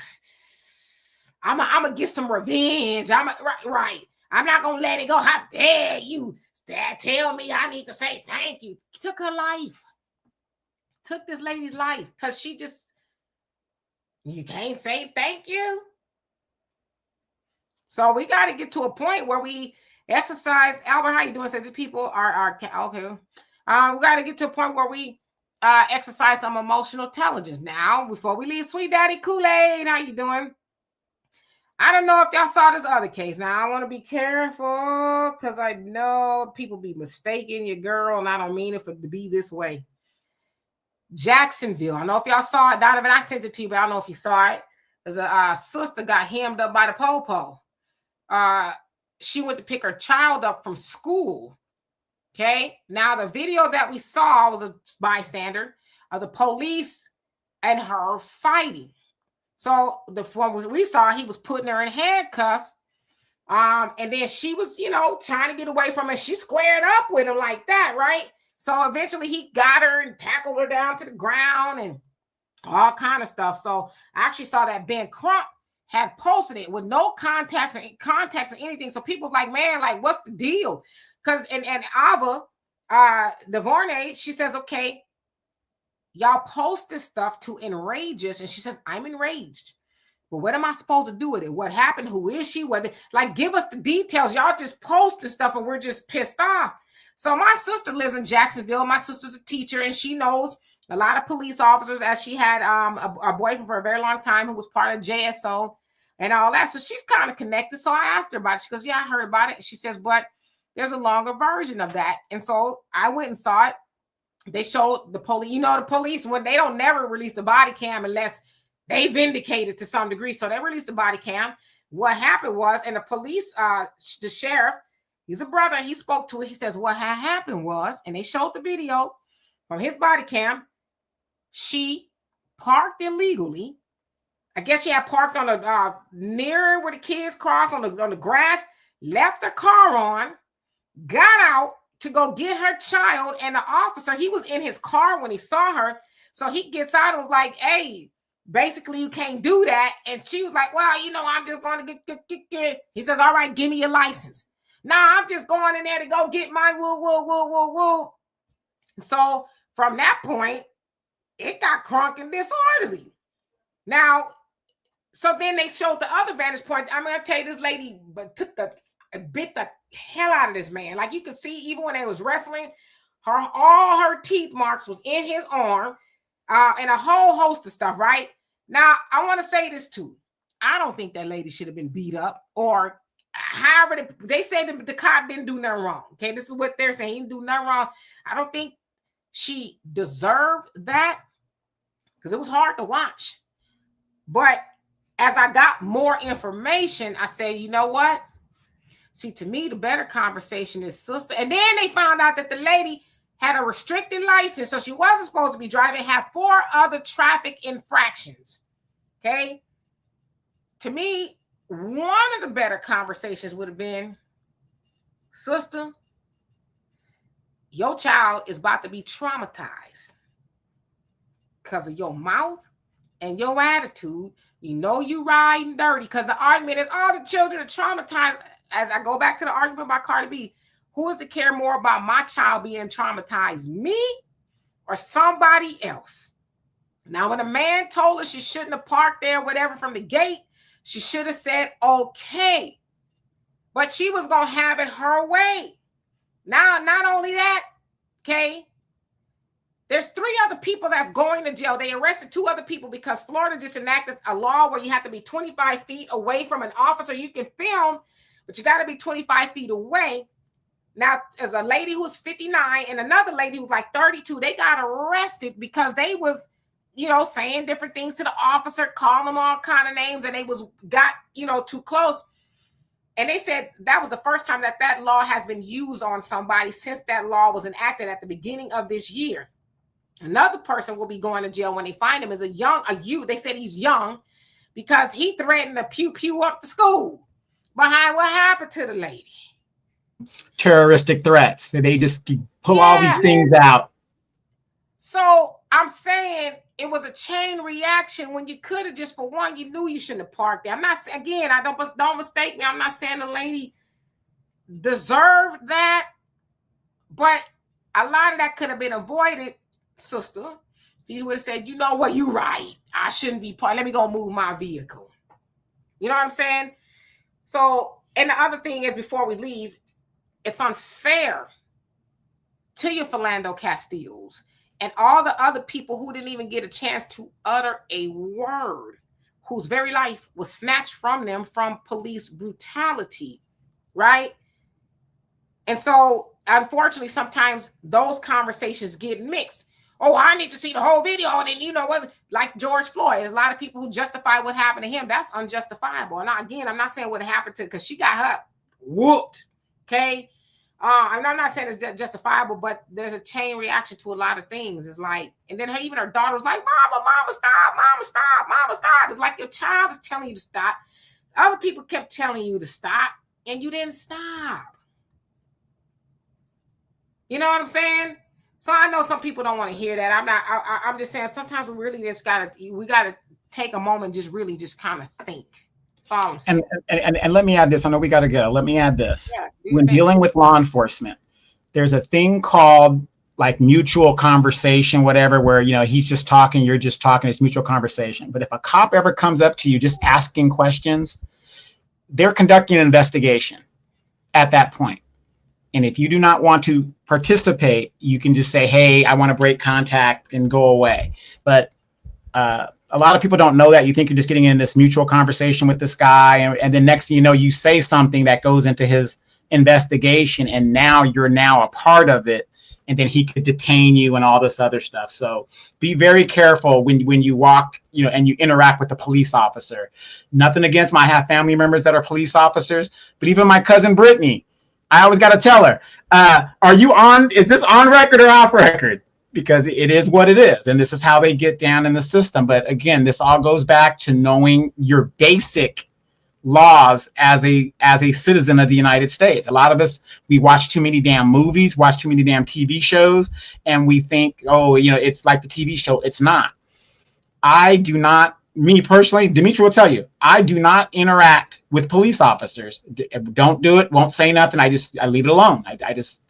I'm going to get some revenge. Right. I'm not going to let it go. How dare you tell me I need to say thank you? Took her life. Took this lady's life. Because you can't say thank you. So we got to get to a point where we exercise. Albert, how you doing? Said the people are okay. We got to get to a point where we exercise some emotional intelligence. Now, before we leave, Sweet Daddy Kool-Aid, how you doing? I don't know if y'all saw this other case. Now, I want to be careful because I know people be mistaking your girl, and I don't mean it to be this way. Jacksonville. I don't know if y'all saw it. Donovan, I sent it to you, but I don't know if you saw it. There's a sister got hemmed up by the po-po. She went to pick her child up from school. Okay. Now, the video that we saw was a bystander of the police and her fighting. So the one we saw, he was putting her in handcuffs. And then she was, trying to get away from him. She squared up with him like that, right? So eventually he got her and tackled her down to the ground and all kind of stuff. So I actually saw that Ben Crump had posted it with no contacts or anything. So people's like, man, like, what's the deal? Because and Ava DuVernay, she says, okay, y'all post this stuff to enrage us. And she says, I'm enraged. But what am I supposed to do with it? What happened? Who is she? Like, give us the details. Y'all just posting stuff and we're just pissed off. So my sister lives in Jacksonville. My sister's a teacher and she knows a lot of police officers, as she had a boyfriend for a very long time who was part of JSO and all that. So she's kind of connected. So I asked her about it. She goes, yeah, I heard about it. She says, but there's a longer version of that. And so I went and saw it. They showed the police, the police, when they don't never release the body cam unless they vindicated to some degree. So they released the body cam. What happened was, and the police, the sheriff, he's a brother, he spoke to it. He says, what had happened was, and they showed the video from his body cam, she parked illegally. I guess she had parked on the near where the kids cross on the grass, left her car on, got out to go get her child, and the officer, he was in his car when he saw her. So he gets out and was like, hey, basically, you can't do that. And she was like, well, I'm just going to get. He says, all right, give me your license. Now I'm just going in there to go get my woo. So from that point, it got crunk and disorderly. Now, so then they showed the other vantage point. I'm going to tell you, this lady bit the hell out of this man. Like, you could see, even when they was wrestling, all her teeth marks was in his arm, and a whole host of stuff, right? Now, I want to say this too. I don't think that lady should have been beat up, or however they say the cop didn't do nothing wrong. Okay, this is what they're saying. He didn't do nothing wrong. I don't think she deserved that, because it was hard to watch. But as I got more information, I said, you know what? See, to me, the better conversation is sister. And then they found out that the lady had a restricted license, so she wasn't supposed to be driving, had 4 other traffic infractions. Okay? To me, one of the better conversations would have been, sister, your child is about to be traumatized because of your mouth and your attitude. You riding dirty, because the argument is all the children are traumatized. As I go back to the argument by Cardi B, who is to care more about my child being traumatized, me or somebody else? Now, when a man told her she shouldn't have parked there, whatever, from the gate, she should have said, okay. But she was going to have it her way. Now, not only that, okay, there's 3 other people that's going to jail. They arrested 2 other people because Florida just enacted a law where you have to be 25 feet away from an officer. You can film, but you got to be 25 feet away. Now, there's a lady who's 59 and another lady who's like 32. They got arrested because they was, saying different things to the officer, calling them all kind of names, and they got too close. And they said that was the first time that law has been used on somebody since that law was enacted at the beginning of this year. Another person will be going to jail when they find him is a youth. They said he's young because he threatened to pew up the school behind what happened to the lady. Terroristic threats. They just pull all these things out. So I'm saying it was a chain reaction when you could have just, for one, you knew you shouldn't have parked there. I'm not, again, don't mistake me. I'm not saying the lady deserved that, but a lot of that could have been avoided, sister. If you would have said, you know what, you're right. I shouldn't be parked. Let me go move my vehicle. You know what I'm saying? So, and the other thing is, before we leave, it's unfair to your Philando Castiles and all the other people who didn't even get a chance to utter a word whose very life was snatched from them from police brutality, right? And so, unfortunately, sometimes those conversations get mixed. Oh, I need to see the whole video. And then, you know what, like George Floyd, there's a lot of people who justify what happened to him. That's unjustifiable. And again, I'm not saying what happened to, because she got her whooped. Okay. I'm not saying it's justifiable, but there's a chain reaction to a lot of things. It's like, and then even her daughter was like, Mama, stop, Mama, stop, Mama, stop. It's like your child is telling you to stop. Other people kept telling you to stop, and you didn't stop. You know what I'm saying? So I know some people don't want to hear that. I'm just saying sometimes we really just gotta take a moment, just really just kind of think. That's all I'm saying. And let me add this. I know we gotta go. Let me add this. Yeah, when dealing with law enforcement, there's a thing called like mutual conversation, whatever, where, you know, he's just talking, you're just talking, it's mutual conversation. But if a cop ever comes up to you just asking questions, they're conducting an investigation at that point. And if you do not want to participate, you can just say, hey, I want to break contact and go away. But a lot of people don't know that. You think you're just getting in this mutual conversation with this guy. And then next thing you know, you say something that goes into his investigation. And now you're a part of it. And then he could detain you and all this other stuff. So be very careful when you walk, you know, and you interact with a police officer. Nothing against I have family members that are police officers, but even my cousin Brittany, I always got to tell her, is this on record or off record? Because it is what it is. And this is how they get down in the system. But again, this all goes back to knowing your basic laws as a citizen of the United States. A lot of us, we watch too many damn movies, watch too many damn TV shows, and we think, oh, you know, it's like the TV show. It's not. I do not, me personally, Dimitri will tell you, I do not interact with police officers. Don't do it. Won't say nothing. I leave it alone. I just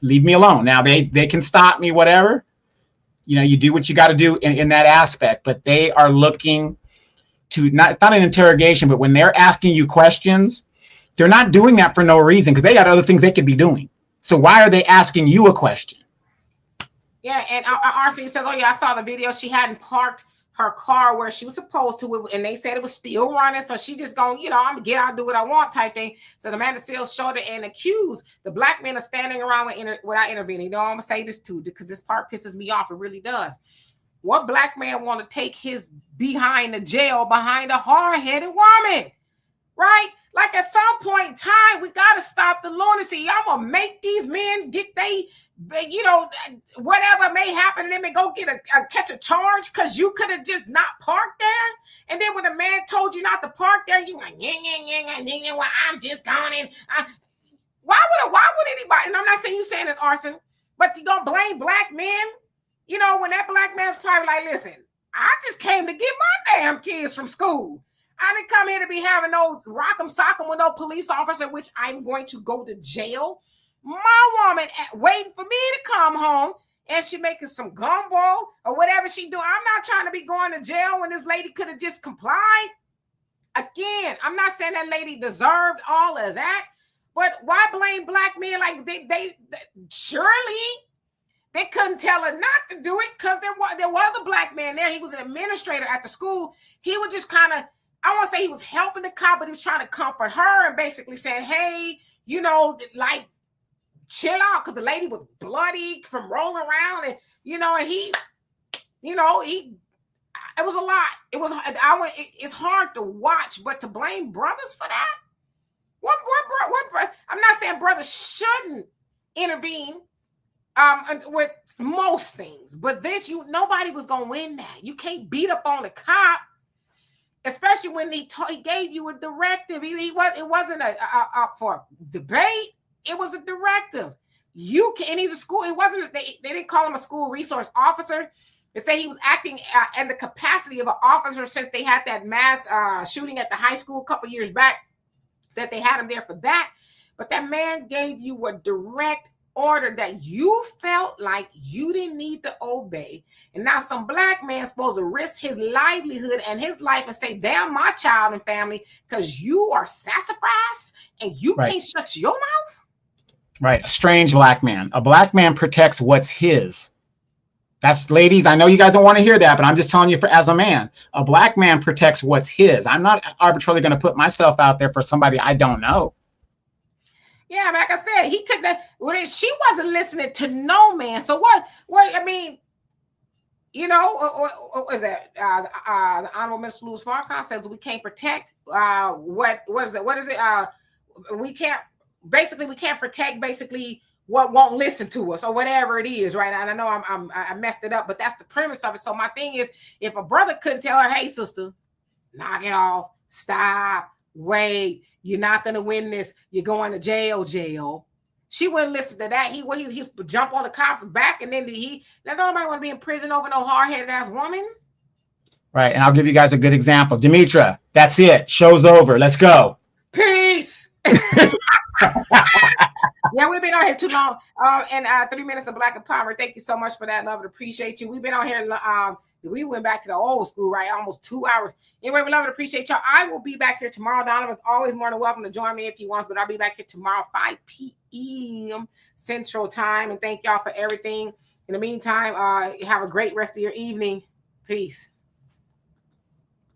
leave me alone. Now they can stop me, whatever. You know, you do what you got to do in that aspect, but they are looking to it's not an interrogation, but when they're asking you questions, they're not doing that for no reason, because they got other things they could be doing. So why are they asking you a question? Yeah. And RC says, oh yeah, I saw the video. She hadn't parked her car where she was supposed to, and they said it was still running. So she just going, you know, I'm gonna get out, do what I want type thing. So Amanda Seales showed it and accused the black men of standing around without intervening. You know, I'm gonna say this too, because this part pisses me off. It really does. What black man want to take his behind the jail behind a hard-headed woman? Right? Like at some point in time, we got to stop the lunacy. Y'all gonna make these men get you know, whatever may happen to them and go get catch a charge because you could have just not parked there. And then when the man told you not to park there, you like, well, I'm just going in. Why would anybody? And I'm not saying you saying it's arson, but you gonna blame black men? You know, when that black man's probably like, listen, I just came to get my damn kids from school. I didn't come here to be having no rock'em sock'em with no police officer, which I'm going to go to jail. My woman waiting for me to come home, and she making some gumbo or whatever she do. I'm not trying to be going to jail when this lady could have just complied. Again, I'm not saying that lady deserved all of that, but why blame black men? Like they surely they couldn't tell her not to do it because there was a black man there. He was an administrator at the school. He was just kind of, I won't say he was helping the cop, but he was trying to comfort her and basically saying, hey, you know, like, chill out, because the lady was bloody from rolling around, and you know, and he, you know, it was a lot. It's hard to watch, but to blame brothers for that? What I'm not saying brothers shouldn't intervene with most things, but this, nobody was gonna win that. You can't beat up on a cop, especially when he gave you a directive. It wasn't for debate. It was a directive. You can, and he's a school. It wasn't. They didn't call him a school resource officer. They say he was acting in the capacity of an officer since they had that mass shooting at the high school a couple years back. Said they had him there for that. But that man gave you a direct order that you felt like you didn't need to obey. And now some black man supposed to risk his livelihood and his life and say, damn my child and family, because you are sassafras and you can't shut your mouth. Right. A strange black man. A black man protects what's his. That's, ladies, I know you guys don't want to hear that, but I'm just telling you, as a man, a black man protects what's his. I'm not arbitrarily going to put myself out there for somebody I don't know. Yeah, like I said, he couldn't. She wasn't listening to no man. So what? I mean, you know, what is that? The Honorable Minister Louis Farrakhan says we can't protect. What is it? What is it? We can't. Basically, we can't protect. Basically, what won't listen to us or whatever it is, right? And I know I messed it up, but that's the premise of it. So my thing is, if a brother couldn't tell her, "Hey, sister, knock it off, stop, wait, you're not gonna win this, you're going to jail," she wouldn't listen to that. He jump on the cops' back, and then nobody want to be in prison over no hard-headed ass woman. Right, and I'll give you guys a good example. Demetra, that's it. Show's over. Let's go. Peace. Yeah, we've been on here too long. And 3 minutes of Black Empowerment. Thank you so much for that, love. Appreciate you. We've been on here. We went back to the old school, right? Almost 2 hours. Anyway, we love it. Appreciate y'all. I will be back here tomorrow. Donovan's always more than welcome to join me if he wants, but I'll be back here tomorrow, 5 p.m. Central Time. And thank y'all for everything. In the meantime, have a great rest of your evening. Peace.